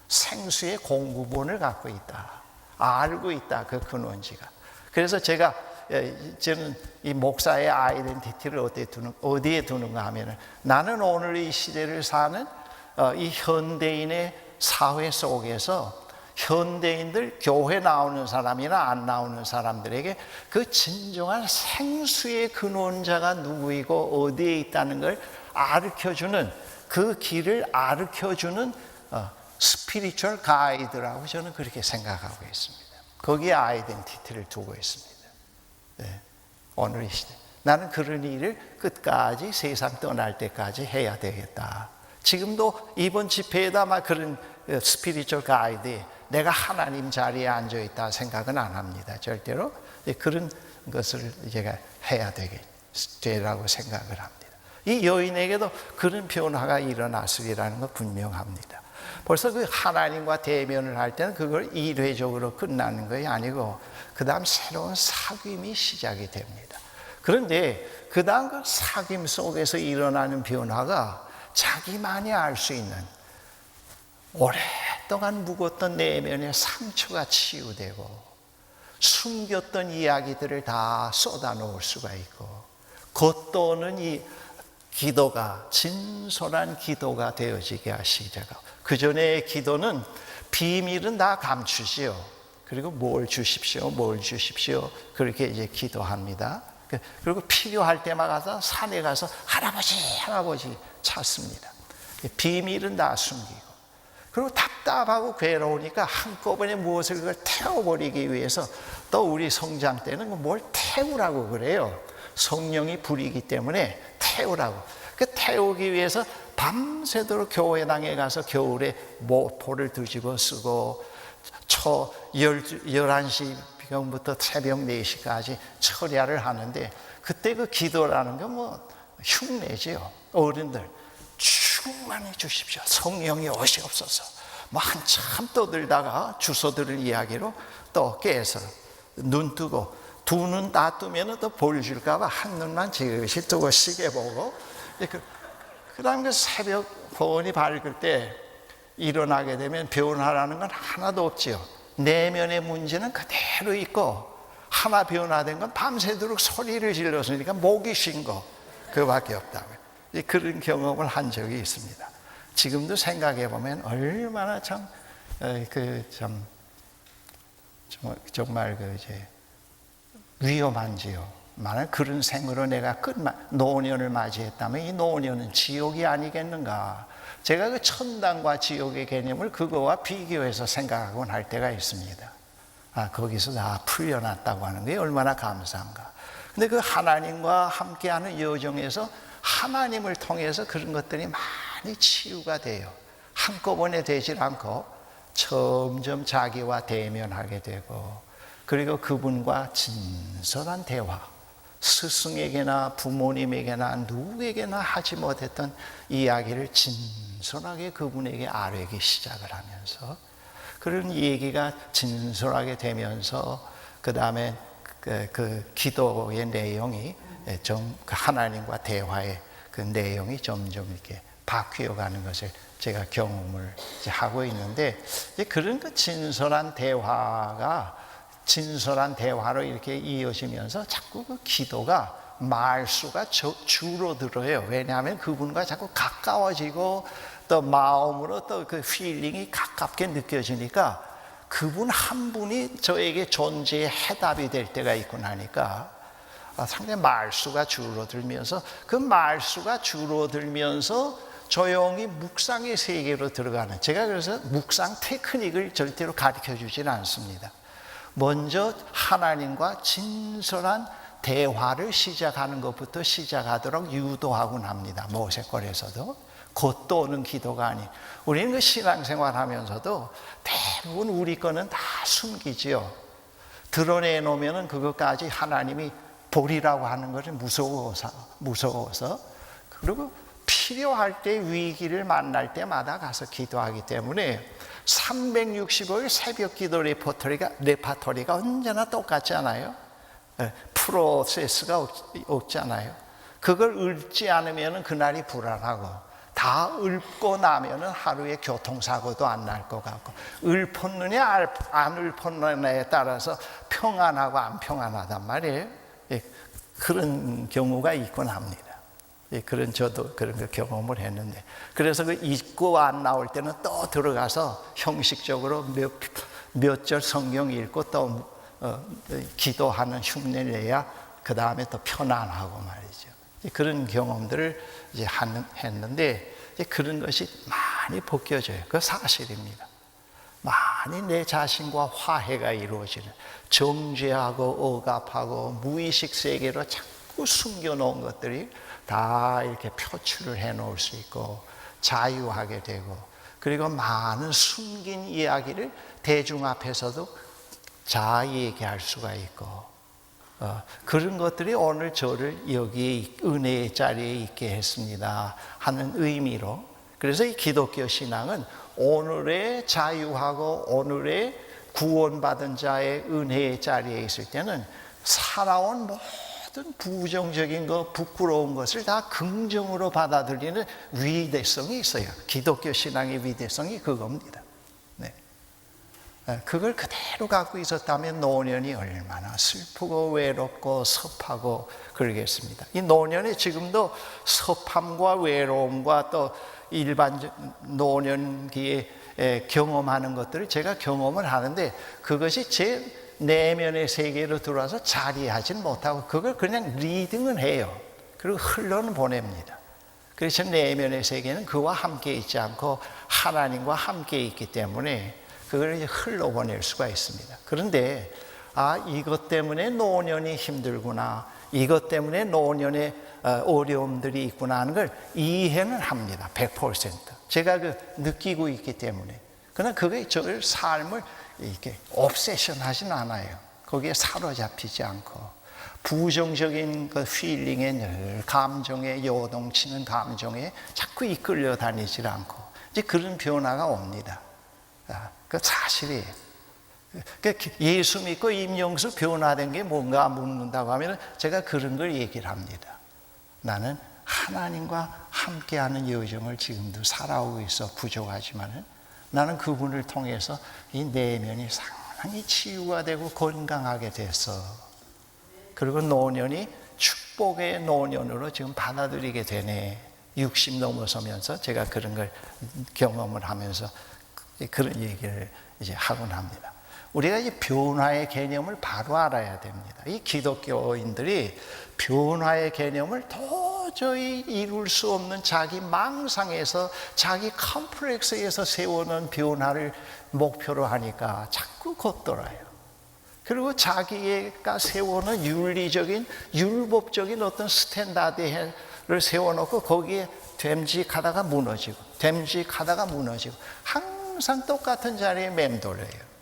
생수의 공급원을 갖고 있다, 알고 있다, 그 근원지가. 그래서 저는 이 목사의 아이덴티티를 어디에 두는가 하면은, 나는 오늘 이 시대를 사는 이 현대인의 사회 속에서 현대인들, 교회 나오는 사람이나 안 나오는 사람들에게 그 진정한 생수의 근원자가 누구이고 어디에 있다는 걸 가르쳐주는, 그 길을 가르쳐주는 스피리추얼 가이드라고 저는 그렇게 생각하고 있습니다. 거기에 아이덴티티를 두고 있습니다. 네. 오늘 이 시대 나는 그런 일을 끝까지, 세상 떠날 때까지 해야 되겠다. 지금도 이번 집회에도 아마 그런 스피리추얼 가이드에 내가 하나님 자리에 앉아있다 생각은 안 합니다. 절대로. 그런 것을 제가 해야 되라고 생각을 합니다. 이 여인에게도 그런 변화가 일어났으리라는 거 분명합니다. 벌써 그 하나님과 대면을 할 때는 그걸 일회적으로 끝나는 것이 아니고 그 다음 새로운 사귐이 시작이 됩니다. 그런데 그 다음 그 사귐 속에서 일어나는 변화가 자기만이 알 수 있는, 오랫동안 묵었던 내면의 상처가 치유되고 숨겼던 이야기들을 다 쏟아놓을 수가 있고, 겉도는 이 기도가 진솔한 기도가 되어지게 하시자고. 그 전에 기도는 비밀은 다 감추지요. 그리고 뭘 주십시오, 뭘 주십시오, 그렇게 이제 기도합니다. 그리고 필요할 때마다 가서 산에 가서 할아버지 찾습니다. 비밀은 다 숨기고, 그리고 답답하고 괴로우니까 한꺼번에 무엇을 그걸 태워버리기 위해서 또 우리 성장 때는 뭘 태우라고 그래요. 성령이 불이기 때문에 태우라고. 그 태우기 위해서 밤새도록 교회당에 가서 겨울에 모포를 뒤집어 쓰고 11시경부터 새벽 4시까지 철야를 하는데, 그때 그 기도라는 건 뭐 흉내지요. 어른들 충만히 주십시오, 성령이 오시옵소서, 뭐 한참 떠들다가 주소들을 이야기로 또 깨서 눈 뜨고, 두 눈 다 뜨면 또 볼 줄까 봐 한 눈만 지그시 뜨고 시계 보고, 그 다음 그 새벽 호원이 밝을 때 일어나게 되면 변화라는 건 하나도 없지요. 내면의 문제는 그대로 있고, 하나 변화된 건 밤새도록 소리를 질렀으니까 목이 쉰 거, 그거밖에 없다고요. 그런 경험을 한 적이 있습니다. 지금도 생각해 보면 얼마나 정말 위험한지요. 만약 그런 생으로 내가 노년을 맞이했다면 이 노년은 지옥이 아니겠는가. 제가 그 천당과 지옥의 개념을 그거와 비교해서 생각하곤 할 때가 있습니다. 거기서 다 풀려났다고 하는 게 얼마나 감사한가. 근데 그 하나님과 함께하는 여정에서 하나님을 통해서 그런 것들이 많이 치유가 돼요. 한꺼번에 되질 않고 점점 자기와 대면하게 되고, 그리고 그분과 진솔한 대화, 스승에게나 부모님에게나 누구에게나 하지 못했던 이야기를 진솔하게 그분에게 아뢰기 시작을 하면서, 그런 얘기가 진솔하게 되면서 그 다음에 그 기도의 내용이 하나님과 대화의 그 내용이 점점 이렇게 바뀌어가는 것을 제가 경험을 하고 있는데, 그런 그 진솔한 대화로 이렇게 이어지면서 자꾸 그 기도가 말수가 줄어들어요. 왜냐하면 그분과 자꾸 가까워지고 또 마음으로 또 그 필링이 가깝게 느껴지니까 그분 한 분이 저에게 존재의 해답이 될 때가 있고 나니까 상당히 말수가 줄어들면서 그 말수가 줄어들면서 조용히 묵상의 세계로 들어가는, 제가 그래서 묵상 테크닉을 절대로 가르쳐 주지는 않습니다. 먼저 하나님과 진솔한 대화를 시작하는 것부터 시작하도록 유도하곤 합니다. 모세골에서도 곧또 오는 기도가 아닌, 우리는 그 신앙생활 하면서도 대부분 우리 거는 다 숨기지요. 드러내놓으면 그것까지 하나님이 보리라고 하는 것을 무서워서 그리고 필요할 때 위기를 만날 때마다 가서 기도하기 때문에 365일 새벽 기도 레파토리가 언제나 똑같지 않아요? 프로세스가 없잖아요. 그걸 읽지 않으면 그날이 불안하고, 다 읽고 나면 하루에 교통사고도 안 날 것 같고, 읊었느냐 안 읊었느냐에 따라서 평안하고 안 평안하단 말이에요. 그런 경우가 있곤 합니다. 저도 그런 거 경험을 했는데, 그래서 그 읽고 안 나올 때는 또 들어가서 형식적으로 몇 절 성경 읽고 또 기도하는 흉내를 내야 그 다음에 또 편안하고 말이죠. 그런 경험들을 이제 했는데, 이제 그런 것이 많이 벗겨져요. 그 사실입니다. 많이 내 자신과 화해가 이루어지는, 정죄하고 억압하고 무의식 세계로 자꾸 숨겨놓은 것들이 다 이렇게 표출을 해놓을 수 있고 자유하게 되고, 그리고 많은 숨긴 이야기를 대중 앞에서도 잘 얘기할 수가 있고, 그런 것들이 오늘 저를 여기 은혜의 자리에 있게 했습니다 하는 의미로, 그래서 이 기독교 신앙은 오늘의 자유하고 오늘의 구원받은 자의 은혜의 자리에 있을 때는 살아온 모든 부정적인 것, 부끄러운 것을 다 긍정으로 받아들이는 위대성이 있어요. 기독교 신앙의 위대성이 그겁니다. 네. 그걸 그대로 갖고 있었다면 노년이 얼마나 슬프고 외롭고 섭하고 그러겠습니다. 이 노년이 지금도 섭함과 외로움과 또 일반 노년기에 경험하는 것들을 제가 경험을 하는데, 그것이 제 내면의 세계로 들어와서 자리하지는 못하고 그걸 그냥 리딩은 해요. 그리고 흘러는 보냅니다. 그래서 내면의 세계는 그와 함께 있지 않고 하나님과 함께 있기 때문에 그걸 이제 흘러보낼 수가 있습니다. 그런데 이것 때문에 노년이 힘들구나, 이것 때문에 노년에 어려움들이 있구나 하는 걸 이해는 합니다. 100%. 제가 느끼고 있기 때문에. 그러나 그게 저의 삶을 이렇게 옵세션 하진 않아요. 거기에 사로잡히지 않고, 부정적인 그 필링에 늘 감정에 요동치는 감정에 자꾸 이끌려 다니질 않고, 이제 그런 변화가 옵니다. 그 사실이에요. 예수 믿고 임영수 변화된 게 뭔가 묻는다고 하면 제가 그런 걸 얘기를 합니다. 나는 하나님과 함께하는 여정을 지금도 살아오고 있어. 부족하지만 나는 그분을 통해서 이 내면이 상당히 치유가 되고 건강하게 됐어. 그리고 노년이 축복의 노년으로 지금 받아들이게 되네. 60 넘어서면서 제가 그런 걸 경험을 하면서 그런 얘기를 이제 하곤 합니다. 우리가 이 변화의 개념을 바로 알아야 됩니다. 이 기독교인들이 변화의 개념을 도저히 이룰 수 없는 자기 망상에서, 자기 컴플렉스에서 세워놓은 변화를 목표로 하니까 자꾸 겉돌아요. 그리고 자기가 세워놓은 윤리적인, 율법적인 어떤 스탠다드를 세워놓고 거기에 됨직하다가 무너지고, 됨직하다가 무너지고, 항상 똑같은 자리에 맴돌려요.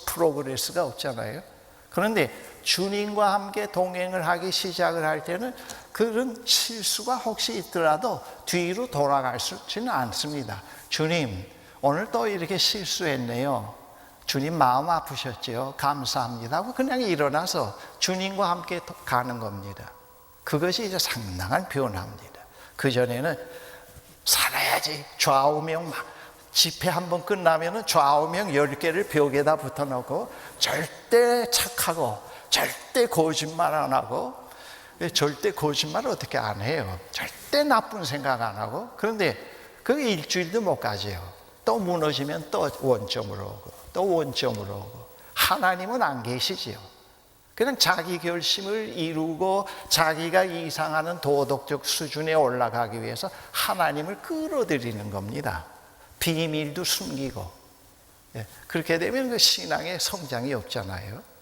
프로그레스가 없잖아요. 그런데 주님과 함께 동행을 하기 시작을 할 때는 그런 실수가 혹시 있더라도 뒤로 돌아갈 수는 않습니다. 주님, 오늘 또 이렇게 실수했네요. 주님 마음 아프셨죠? 감사합니다 하고 그냥 일어나서 주님과 함께 가는 겁니다. 그것이 이제 상당한 변화입니다. 그전에는 살아야지, 좌우명 집회 한번 끝나면 좌우명 10개를 벽에다 붙여놓고 절대 착하고 절대 거짓말 안 하고, 절대 거짓말 어떻게 안 해요. 절대 나쁜 생각 안 하고. 그런데 그게 일주일도 못 가지요. 또 무너지면 또 원점으로 오고, 또 원점으로 오고. 하나님은 안 계시지요. 그냥 자기 결심을 이루고 자기가 이상하는 도덕적 수준에 올라가기 위해서 하나님을 끌어들이는 겁니다. 비밀도 숨기고. 그렇게 되면 그 신앙의 성장이 없잖아요.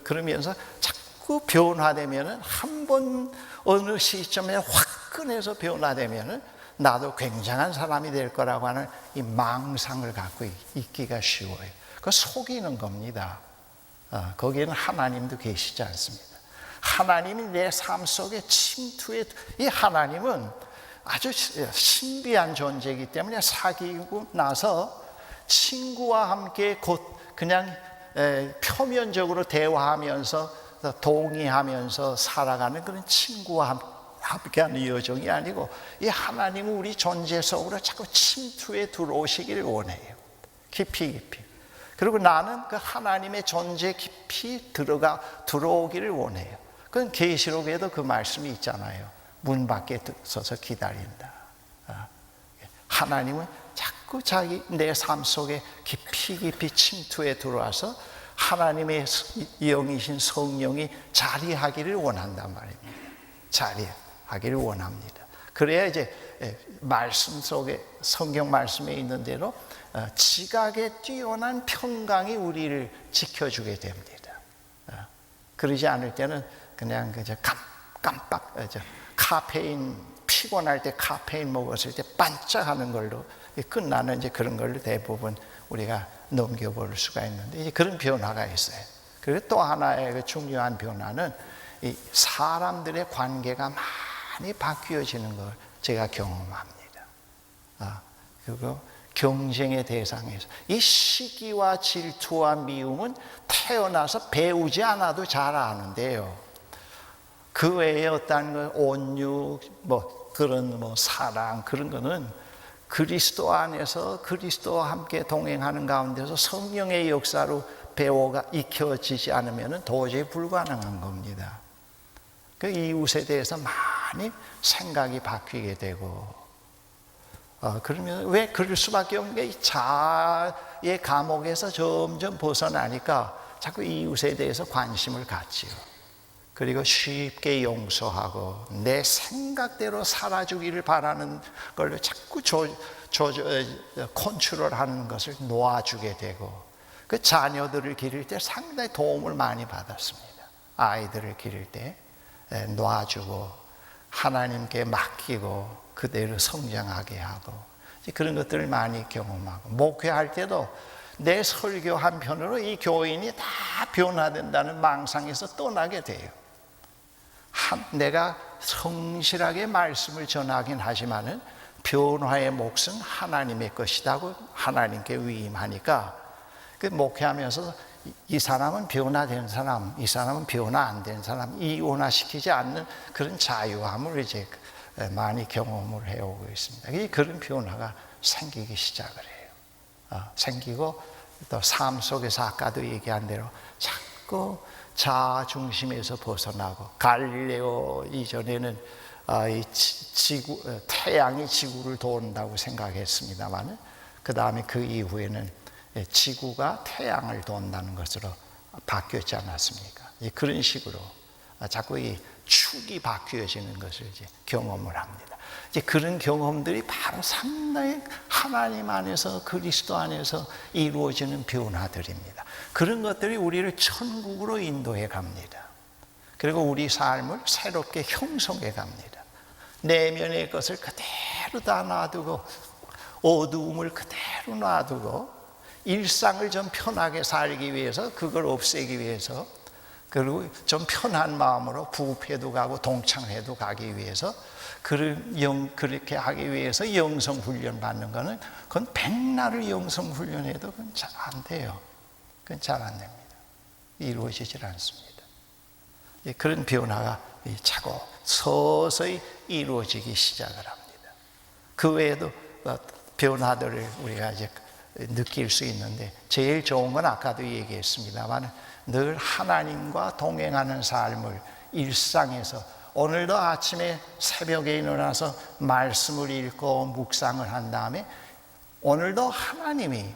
그러면서 자꾸 변화되면은, 한 번 어느 시점에 화끈해서 변화되면은 나도 굉장한 사람이 될 거라고 하는 이 망상을 갖고 있기가 쉬워요. 그 속이는 겁니다. 거기에는 하나님도 계시지 않습니다. 하나님이 내 삶 속에 침투해, 이 하나님은 아주 신비한 존재이기 때문에 사귀고 나서 친구와 함께 곧 그냥 표면적으로 대화하면서 동의하면서 살아가는 그런 친구와 함께하는 여정이 아니고, 이 하나님은 우리 존재 속으로 자꾸 침투해 들어오시기를 원해요. 깊이 깊이. 그리고 나는 그 하나님의 존재 깊이 들어오기를 원해요. 그건 계시록에도 그 말씀이 있잖아요. 문 밖에 서서 기다린다. 하나님은 자꾸 자기 내 삶 속에 깊이 깊이 침투해 들어와서 하나님의 영이신 성령이 자리하기를 원한단 말입니다. 자리하기를 원합니다. 그래야 이제 말씀 속에, 성경 말씀에 있는 대로 지각에 뛰어난 평강이 우리를 지켜주게 됩니다. 그러지 않을 때는 그냥 깜빡 카페인, 피곤할 때 카페인 먹었을 때 반짝하는 걸로 끝나는 이제 그런 걸로 대부분 우리가 넘겨볼 수가 있는데, 이제 그런 변화가 있어요. 그리고 또 하나의 그 중요한 변화는 이 사람들의 관계가 많이 바뀌어지는 걸 제가 경험합니다. 그리고 경쟁의 대상에서 이 시기와 질투와 미움은 태어나서 배우지 않아도 잘 아는데요. 그 외에 어떤 온유, 그런 사랑, 그런 거는 그리스도 안에서 그리스도와 함께 동행하는 가운데서 성령의 역사로 익혀지지 않으면 도저히 불가능한 겁니다. 그 이웃에 대해서 많이 생각이 바뀌게 되고, 그러면 왜 그럴 수밖에 없는 게, 자의 감옥에서 점점 벗어나니까 자꾸 이웃에 대해서 관심을 갖지요. 그리고 쉽게 용서하고 내 생각대로 살아주기를 바라는 걸로 자꾸 컨트롤하는 것을 놓아주게 되고, 그 자녀들을 기를 때 상당히 도움을 많이 받았습니다. 아이들을 기를 때 놓아주고 하나님께 맡기고 그대로 성장하게 하고, 그런 것들을 많이 경험하고, 목회할 때도 내 설교 한편으로 이 교인이 다 변화된다는 망상에서 떠나게 돼요. 내가 성실하게 말씀을 전하긴 하지만은 변화의 몫은 하나님의 것이라고 하나님께 위임하니까, 그 목회하면서 이 사람은 변화된 사람, 이 사람은 변화 안 된 사람, 이원화시키지 않는 그런 자유함을 이제 많이 경험을 해오고 있습니다. 그런 변화가 생기기 시작을 해요. 생기고, 또 삶 속에서 아까도 얘기한 대로 자꾸 자아 중심에서 벗어나고, 갈릴레오 이전에는 태양이 지구를 돈다고 생각했습니다만, 그 다음에 그 이후에는 지구가 태양을 돈다는 것으로 바뀌었지 않았습니까? 그런 식으로 자꾸 이 축이 바뀌어지는 것을 이제 경험을 합니다. 이제 그런 경험들이 바로 상당히 하나님 안에서, 그리스도 안에서 이루어지는 변화들입니다. 그런 것들이 우리를 천국으로 인도해 갑니다. 그리고 우리 삶을 새롭게 형성해 갑니다. 내면의 것을 그대로 다 놔두고, 어두움을 그대로 놔두고, 일상을 좀 편하게 살기 위해서, 그걸 없애기 위해서, 그리고 좀 편한 마음으로 부패도 가고 동창회도 가기 위해서, 그렇게 하기 위해서 영성 훈련 받는 거는, 그건 백날을 영성 훈련해도 그건 잘 안 돼요. 그건 잘 안 됩니다. 이루어지질 않습니다. 그런 변화가 차고 서서히 이루어지기 시작을 합니다. 그 외에도 변화들을 우리가 이제 느낄 수 있는데, 제일 좋은 건 아까도 얘기했습니다만 늘 하나님과 동행하는 삶을 일상에서, 오늘도 아침에 새벽에 일어나서 말씀을 읽고 묵상을 한 다음에 오늘도 하나님이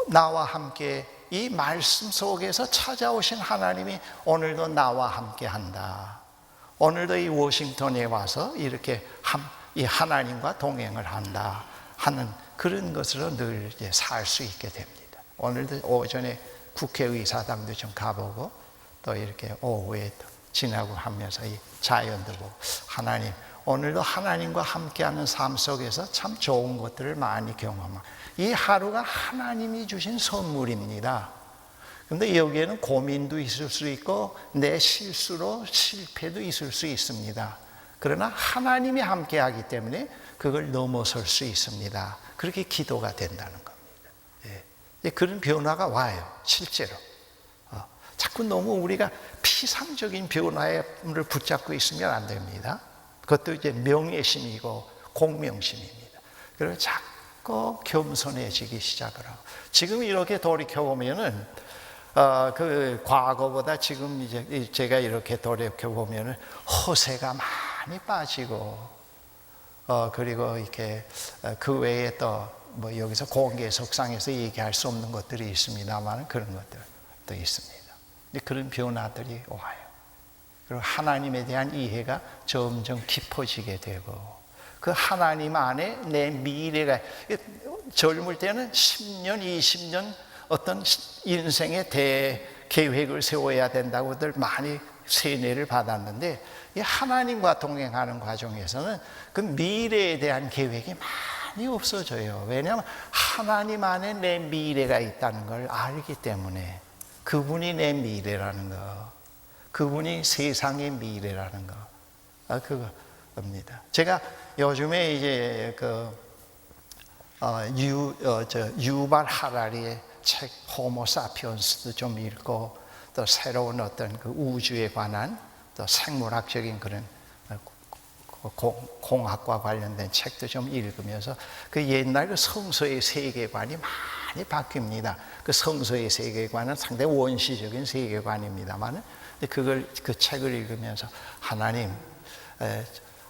나와 함께, 이 말씀 속에서 찾아오신 하나님이 오늘도 나와 함께 한다, 오늘도 이 워싱턴에 와서 이렇게 이 하나님과 동행을 한다 하는 그런 것으로 늘 살 수 있게 됩니다. 오늘도 오전에 국회의사당도 좀 가보고 또 이렇게 오후에 또 지나고 하면서 이 자연도 보고, 하나님, 오늘도 하나님과 함께하는 삶 속에서 참 좋은 것들을 많이 경험하고, 이 하루가 하나님이 주신 선물입니다. 그런데 여기에는 고민도 있을 수 있고 내 실수로 실패도 있을 수 있습니다. 그러나 하나님이 함께하기 때문에 그걸 넘어설 수 있습니다. 그렇게 기도가 된다는 겁니다. 그런 변화가 와요, 실제로. 자꾸 너무 우리가 피상적인 변화를 붙잡고 있으면 안 됩니다. 그것도 이제 명예심이고 공명심입니다. 그래서 자꾸 겸손해지기 시작을 하고, 지금 이렇게 돌이켜보면은 그 과거보다 지금 이제 제가 이렇게 돌이켜보면은 허세가 많이 빠지고, 그리고 이렇게 그 외에 또 뭐 여기서 공개석상에서 얘기할 수 없는 것들이 있습니다만 그런 것들도 있습니다. 근데 그런 변화들이 와요. 그리고 하나님에 대한 이해가 점점 깊어지게 되고, 그 하나님 안에 내 미래가, 젊을 때는 10년, 20년 어떤 인생의 대계획을 세워야 된다고들 많이 세뇌를 받았는데, 이 하나님과 동행하는 과정에서는 그 미래에 대한 계획이 많이 없어져요. 왜냐하면 하나님 안에 내 미래가 있다는 걸 알기 때문에, 그분이 내 미래라는 거, 그분이 세상의 미래라는 거, 그겁니다. 제가 요즘에 이제 유발 하라리의 책 호모사피언스도 좀 읽고, 또 새로운 어떤 그 우주에 관한 또 생물학적인 그런 공학과 관련된 책도 좀 읽으면서 그 옛날 그 성서의 세계관이 많이 바뀝니다. 그 성서의 세계관은 상당히 원시적인 세계관입니다만, 그 책을 읽으면서 하나님,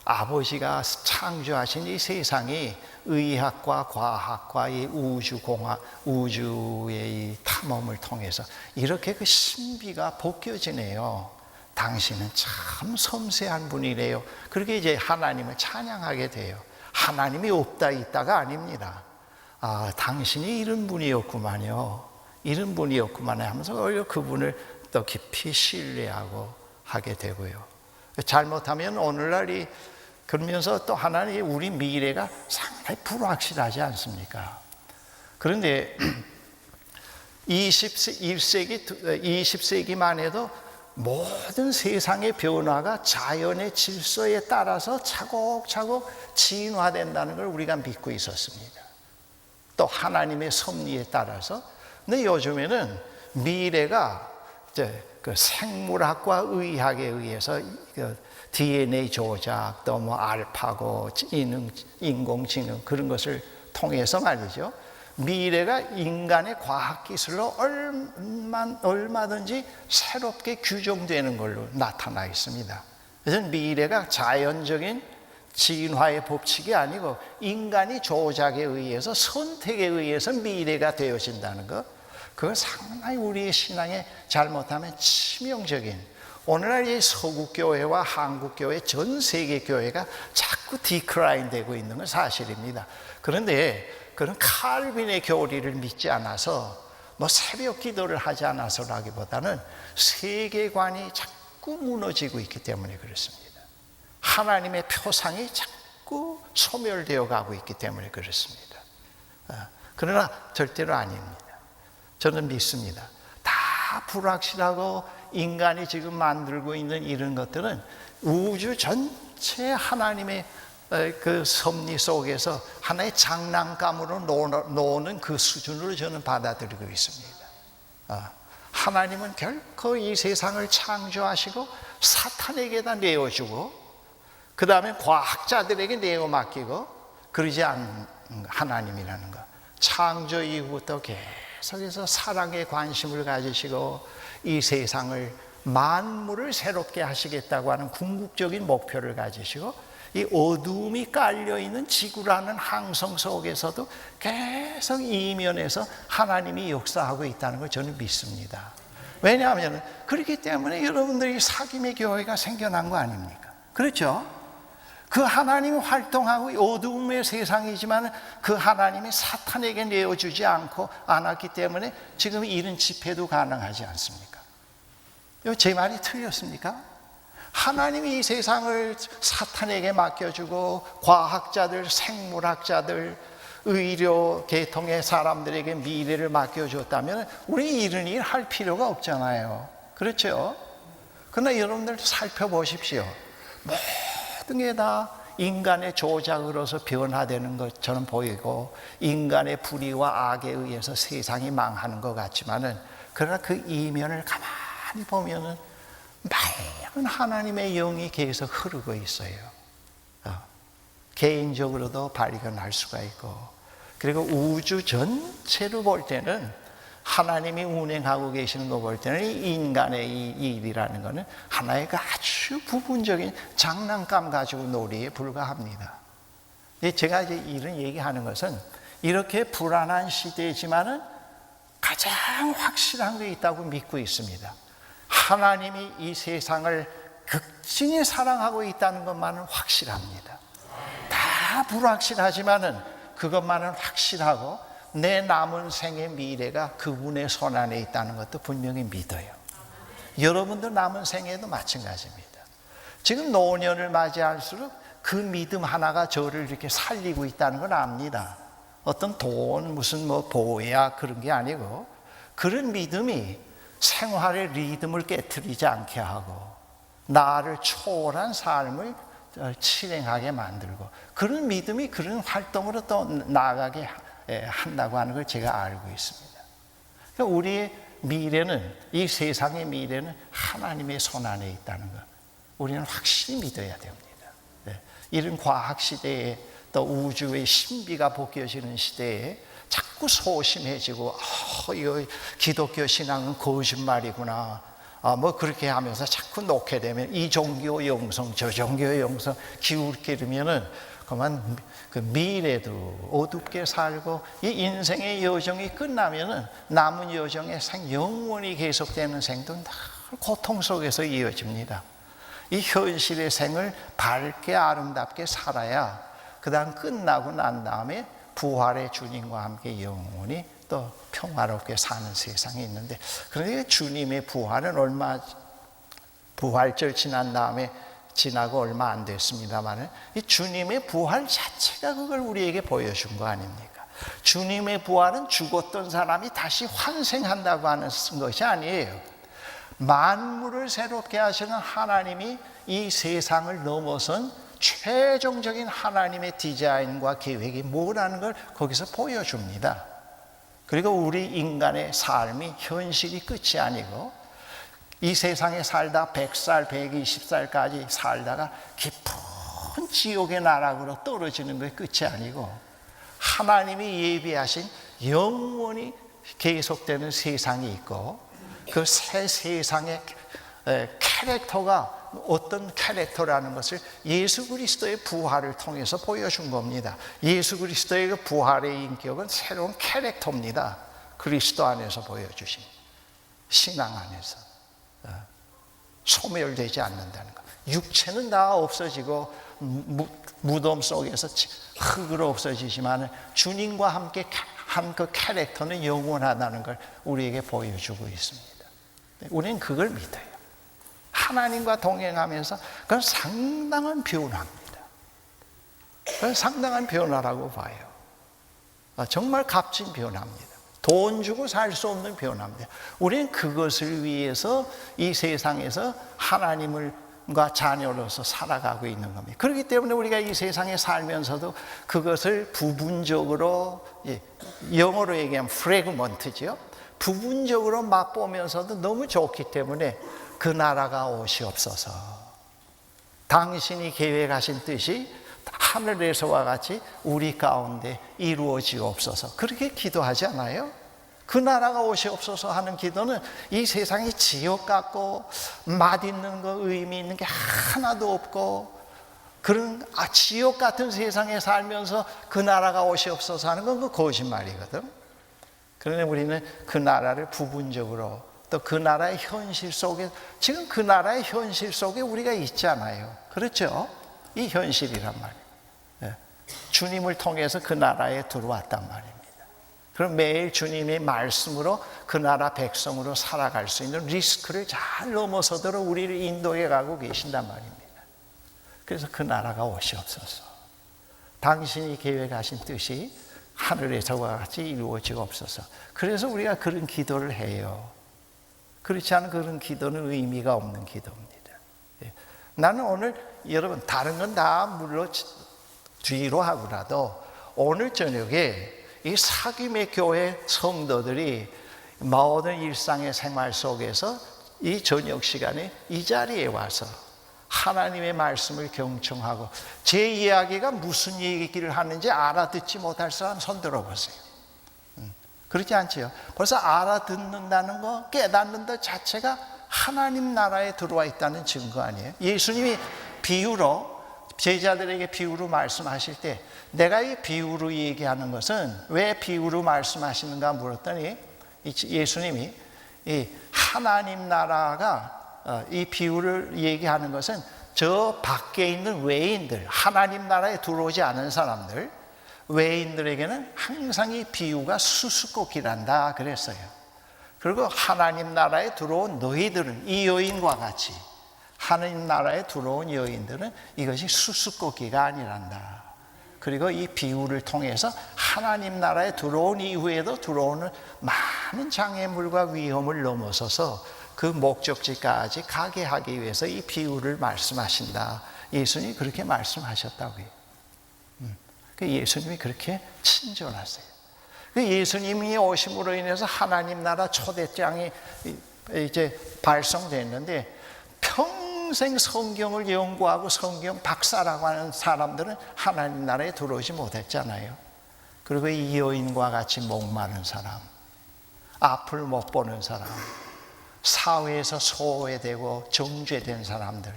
아버지가 창조하신 이 세상이 의학과 과학과 이 우주의 이 탐험을 통해서 이렇게 그 신비가 벗겨지네요. 당신은 참 섬세한 분이래요. 그렇게 이제 하나님을 찬양하게 돼요. 하나님이 없다 있다가 아닙니다. 당신이 이런 분이었구만요, 이런 분이었구만 하면서 오히려 그분을 더 깊이 신뢰하고 하게 되고요. 잘못하면 오늘날이, 그러면서 또 하나님, 우리 미래가 상당히 불확실하지 않습니까? 그런데 20세기만 해도 모든 세상의 변화가 자연의 질서에 따라서 차곡차곡 진화된다는 걸 우리가 믿고 있었습니다. 또 하나님의 섭리에 따라서. 근데 요즘에는 미래가 그 생물학과 의학에 의해서 DNA 조작, 또 뭐 알파고, 인공지능 그런 것을 통해서 말이죠, 미래가 인간의 과학기술로 얼마든지 새롭게 규정되는 걸로 나타나 있습니다. 그래서 미래가 자연적인 진화의 법칙이 아니고 인간이 조작에 의해서, 선택에 의해서 미래가 되어진다는 것, 그거 상당히 우리의 신앙에 잘못하면 치명적인, 오늘날 이 서구교회와 한국교회, 전 세계 교회가 자꾸 디클라인 되고 있는 건 사실입니다. 그런데 그런 칼빈의 교리를 믿지 않아서, 뭐 새벽 기도를 하지 않아서라기보다는 세계관이 자꾸 무너지고 있기 때문에 그렇습니다. 하나님의 표상이 자꾸 소멸되어 가고 있기 때문에 그렇습니다. 그러나 절대로 아닙니다. 저는 믿습니다. 다 불확실하고 인간이 지금 만들고 있는 이런 것들은 우주 전체 하나님의 그 섭리 속에서 하나의 장난감으로 노는 그 수준으로 저는 받아들이고 있습니다. 하나님은 결코 이 세상을 창조하시고 사탄에게다 내어주고, 그 다음에 과학자들에게 내어 맡기고 그러지 않은 하나님이라는 것, 창조 이후부터 계속해서 사랑에 관심을 가지시고 이 세상을 만물을 새롭게 하시겠다고 하는 궁극적인 목표를 가지시고 이 어두움이 깔려있는 지구라는 항성 속에서도 계속 이면에서 하나님이 역사하고 있다는 걸 저는 믿습니다. 왜냐하면 그렇기 때문에 여러분들이 사귐의 교회가 생겨난 거 아닙니까? 그렇죠? 그 하나님이 활동하고 어두움의 세상이지만 그 하나님이 사탄에게 내어주지 않았기 때문에 지금 이런 집회도 가능하지 않습니까? 제 말이 틀렸습니까? 하나님이 이 세상을 사탄에게 맡겨주고 과학자들, 생물학자들, 의료 계통의 사람들에게 미래를 맡겨줬다면 우리 이런 일 할 필요가 없잖아요. 그렇죠? 그러나 여러분들 살펴보십시오. 모든 게 다 인간의 조작으로서 변화되는 것처럼 보이고 인간의 불의와 악에 의해서 세상이 망하는 것 같지만은 그러나 그 이면을 가만히 보면은 맑은 하나님의 영이 계속 흐르고 있어요. 개인적으로도 발견할 수가 있고, 그리고 우주 전체로 볼 때는 하나님이 운행하고 계시는 거 볼 때는 인간의 이 일이라는 것은 하나의 아주 부분적인 장난감 가지고 놀이에 불과합니다. 제가 이제 이런 얘기하는 것은 이렇게 불안한 시대지만은 가장 확실한 게 있다고 믿고 있습니다. 하나님이 이 세상을 극진히 사랑하고 있다는 것만은 확실합니다. 다 불확실하지만은 그것만은 확실하고 내 남은 생의 미래가 그분의 손 안에 있다는 것도 분명히 믿어요. 여러분도 남은 생에도 마찬가지입니다. 지금 노년을 맞이할수록 그 믿음 하나가 저를 이렇게 살리고 있다는 걸 압니다. 어떤 돈, 무슨 보약 그런 게 아니고 그런 믿음이 생활의 리듬을 깨트리지 않게 하고 나를 초월한 삶을 실행하게 만들고 그런 믿음이 그런 활동으로 또 나아가게 한다고 하는 걸 제가 알고 있습니다. 그러니까 우리의 미래는, 이 세상의 미래는 하나님의 손 안에 있다는 것 우리는 확실히 믿어야 됩니다. 이런 과학 시대에 또 우주의 신비가 벗겨지는 시대에 자꾸 소심해지고 이거 기독교 신앙은 거짓말이구나 그렇게 하면서 자꾸 놓게 되면 이 종교 영성 저 종교 영성 기울기르면은 그만 그 미래도 어둡게 살고 이 인생의 여정이 끝나면은 남은 여정의 영원히 계속되는 생도 고통 속에서 이어집니다. 이 현실의 생을 밝게 아름답게 살아야 그 다음 끝나고 난 다음에 부활의 주님과 함께 영원히 또 평화롭게 사는 세상이 있는데, 그런데 주님의 부활은 부활절 지난 다음에 지나고 얼마 안 됐습니다만 이 주님의 부활 자체가 그걸 우리에게 보여준 거 아닙니까? 주님의 부활은 죽었던 사람이 다시 환생한다고 하는 것이 아니에요. 만물을 새롭게 하시는 하나님이 이 세상을 넘어선 최종적인 하나님의 디자인과 계획이 뭐라는 걸 거기서 보여줍니다. 그리고 우리 인간의 삶이 현실이 끝이 아니고 이 세상에 살다 100살, 120살까지 살다가 깊은 지옥의 나락으로 떨어지는 것이 끝이 아니고 하나님이 예비하신 영원히 계속되는 세상이 있고 그 새 세상의 캐릭터가 어떤 캐릭터라는 것을 예수 그리스도의 부활을 통해서 보여준 겁니다. 예수 그리스도의 그 부활의 인격은 새로운 캐릭터입니다. 그리스도 안에서 보여주신 신앙 안에서 소멸되지 않는다는 것. 육체는 다 없어지고 무덤 속에서 흙으로 없어지지만 주님과 함께 한 그 캐릭터는 영원하다는 걸 우리에게 보여주고 있습니다. 우리는 그걸 믿어요. 하나님과 동행하면서 그건 상당한 변화입니다. 그건 상당한 변화라고 봐요. 정말 값진 변화입니다. 돈 주고 살 수 없는 변화입니다. 우리는 그것을 위해서 이 세상에서 하나님과 자녀로서 살아가고 있는 겁니다. 그렇기 때문에 우리가 이 세상에 살면서도 그것을 부분적으로, 영어로 얘기하면 프래그먼트죠. 부분적으로 맛보면서도 너무 좋기 때문에 그 나라가 오시옵소서. 당신이 계획하신 뜻이 하늘에서와 같이 우리 가운데 이루어지옵소서. 그렇게 기도하지 않아요? 그 나라가 오시옵소서 하는 기도는 이 세상이 지옥 같고 맛있는 거 의미 있는 게 하나도 없고 그런 지옥 같은 세상에 살면서 그 나라가 오시옵소서 하는 건 그 거짓말이거든. 그런데 우리는 그 나라를 부분적으로 또 그 나라의 현실 속에 지금 그 나라의 현실 속에 우리가 있잖아요. 그렇죠? 이 현실이란 말이에요. 주님을 통해서 그 나라에 들어왔단 말입니다. 그럼 매일 주님의 말씀으로 그 나라 백성으로 살아갈 수 있는 리스크를 잘 넘어서도록 우리를 인도해 가고 계신단 말입니다. 그래서 그 나라가 오시옵소서. 당신이 계획하신 뜻이 하늘에서와 같이 이루어지옵소서. 그래서 우리가 그런 기도를 해요. 그렇지 않은 그런 기도는 의미가 없는 기도입니다. 나는 오늘 여러분 다른 건 다 물론 뒤로 하고라도 오늘 저녁에 이 사귐의 교회 성도들이 모든 일상의 생활 속에서 이 저녁 시간에 이 자리에 와서 하나님의 말씀을 경청하고 제 이야기가 무슨 얘기를 하는지 알아듣지 못할 사람 손 들어보세요. 그렇지 않지요? 벌써 알아듣는다는 거, 깨닫는 것 자체가 하나님 나라에 들어와 있다는 증거 아니에요? 예수님이 비유로 제자들에게 비유로 말씀하실 때 내가 이 비유로 얘기하는 것은 왜 비유로 말씀하시는가 물었더니 예수님이 이 하나님 나라가 이 비유를 얘기하는 것은 저 밖에 있는 외인들, 하나님 나라에 들어오지 않은 사람들, 외인들에게는 항상 이 비유가 수수께끼란다 그랬어요. 그리고 하나님 나라에 들어온 너희들은 이 여인과 같이 하나님 나라에 들어온 여인들은 이것이 수수께끼가 아니란다. 그리고 이 비유를 통해서 하나님 나라에 들어온 이후에도 들어오는 많은 장애물과 위험을 넘어서서 그 목적지까지 가게 하기 위해서 이 비유를 말씀하신다. 예수님이 그렇게 말씀하셨다고요. 예수님이 그렇게 친절하세요. 예수님이 오심으로 인해서 하나님 나라 초대장이 이제 발송됐는데 평생 성경을 연구하고 성경 박사라고 하는 사람들은 하나님 나라에 들어오지 못했잖아요. 그리고 이 여인과 같이 목마른 사람, 앞을 못 보는 사람, 사회에서 소외되고 정죄된 사람들,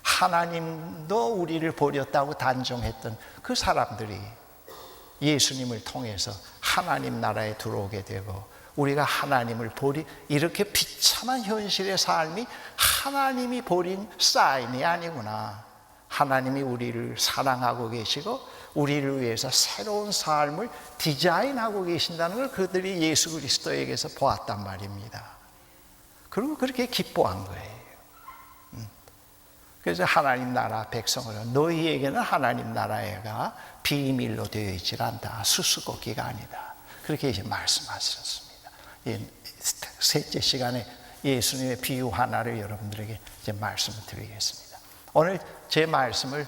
하나님도 우리를 버렸다고 단정했던 그 사람들이 예수님을 통해서 하나님 나라에 들어오게 되고 우리가 하나님을 이렇게 비참한 현실의 삶이 하나님이 버린 사인이 아니구나. 하나님이 우리를 사랑하고 계시고 우리를 위해서 새로운 삶을 디자인하고 계신다는 걸 그들이 예수 그리스도에게서 보았단 말입니다. 그리고 그렇게 기뻐한 거예요. 그래서 하나님 나라 백성으로 너희에게는 하나님 나라가 비밀로 되어 있지 않다. 수수께끼가 아니다. 그렇게 이제 말씀하셨습니다. 셋째 시간에 예수님의 비유 하나를 여러분들에게 이제 말씀을 드리겠습니다. 오늘 제 말씀을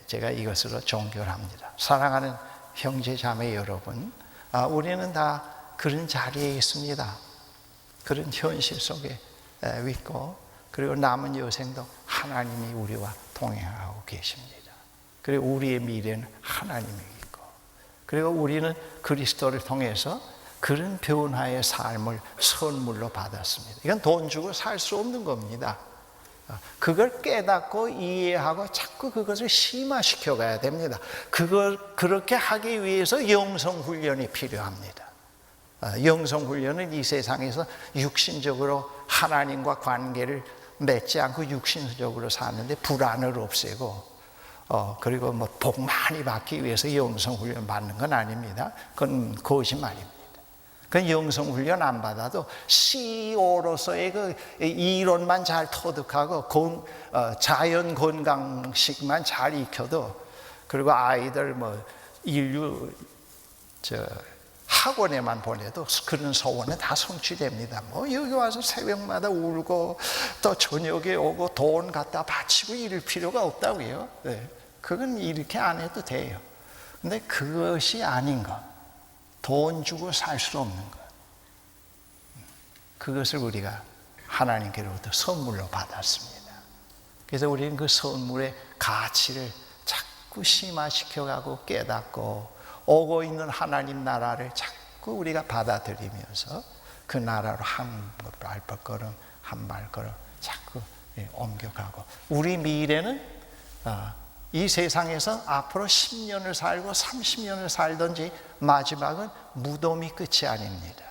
제가 이것으로 종결합니다. 사랑하는 형제 자매 여러분, 우리는 다 그런 자리에 있습니다. 그런 현실 속에 있고 그리고 남은 여생도 하나님이 우리와 동행하고 계십니다. 그리고 우리의 미래는 하나님이 있고 그리고 우리는 그리스도를 통해서 그런 변화의 삶을 선물로 받았습니다. 이건 돈 주고 살 수 없는 겁니다. 그걸 깨닫고 이해하고 자꾸 그것을 심화시켜 가야 됩니다. 그렇게 하기 위해서 영성훈련이 필요합니다. 영성훈련은 이 세상에서 육신적으로 하나님과 관계를 맺지 않고 육신적으로 사는데 불안을 없애고 그리고 뭐 복 많이 받기 위해서 영성훈련 받는 건 아닙니다. 그건 거짓말입니다. 그 영성훈련 안 받아도 CEO로서의 그 이론만 잘 터득하고 자연 건강식만 잘 익혀도 그리고 아이들 뭐 인류 학원에만 보내도 그런 소원은 다 성취됩니다. 뭐 여기 와서 새벽마다 울고 또 저녁에 오고 돈 갖다 바치고 이럴 필요가 없다고요. 네. 그건 이렇게 안 해도 돼요. 근데 그것이 아닌 것, 돈 주고 살 수 없는 것, 그것을 우리가 하나님께로부터 선물로 받았습니다. 그래서 우리는 그 선물의 가치를 자꾸 심화시켜가고 깨닫고 오고 있는 하나님 나라를 자꾸 우리가 받아들이면서 그 나라로 한 발걸음 한 발걸음 자꾸 옮겨가고, 우리 미래는 이 세상에서 앞으로 10년을 살고 30년을 살든지 마지막은 무덤이 끝이 아닙니다.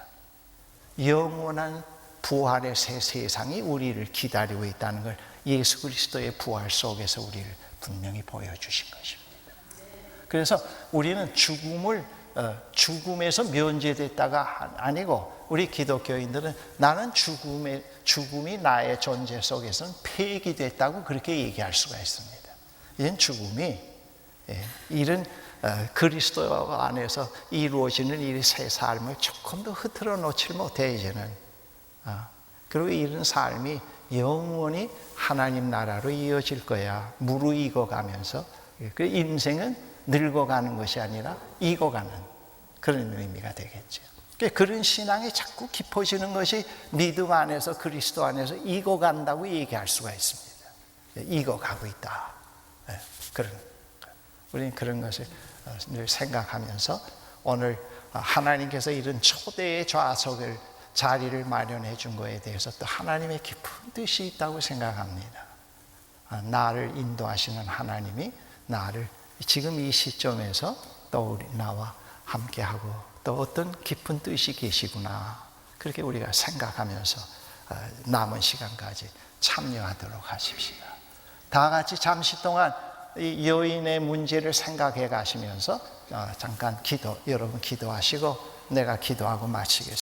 영원한 부활의 새 세상이 우리를 기다리고 있다는 걸 예수 그리스도의 부활 속에서 우리를 분명히 보여주신 것입니다. 그래서 우리는 죽음에서 면제됐다가 아니고, 우리 기독교인들은 나는 죽음이 나의 존재 속에서는 폐기됐다고 그렇게 얘기할 수가 있습니다. 이런 죽음이 이런 그리스도 안에서 이루어지는 이 새 삶을 조금 더 흐트러 놓지 못해 이제는. 그리고 이런 삶이 영원히 하나님 나라로 이어질 거야. 무르익어 가면서. 그 인생은 늙어가는 것이 아니라 익어가는 그런 의미가 되겠죠. 그런 신앙이 자꾸 깊어지는 것이 믿음 안에서, 그리스도 안에서 익어간다고 얘기할 수가 있습니다. 익어가고 있다. 우리는 그런 것을 늘 생각하면서 오늘 하나님께서 이런 초대의 좌석을, 자리를 마련해 준 것에 대해서 또 하나님의 깊은 뜻이 있다고 생각합니다. 나를 인도하시는 하나님이 나를 지금 이 시점에서 또 나와 함께하고 또 어떤 깊은 뜻이 계시구나, 그렇게 우리가 생각하면서 남은 시간까지 참여하도록 하십시오. 다 같이 잠시 동안 이 여인의 문제를 생각해 가시면서 잠깐 여러분 기도하시고 내가 기도하고 마치겠습니다.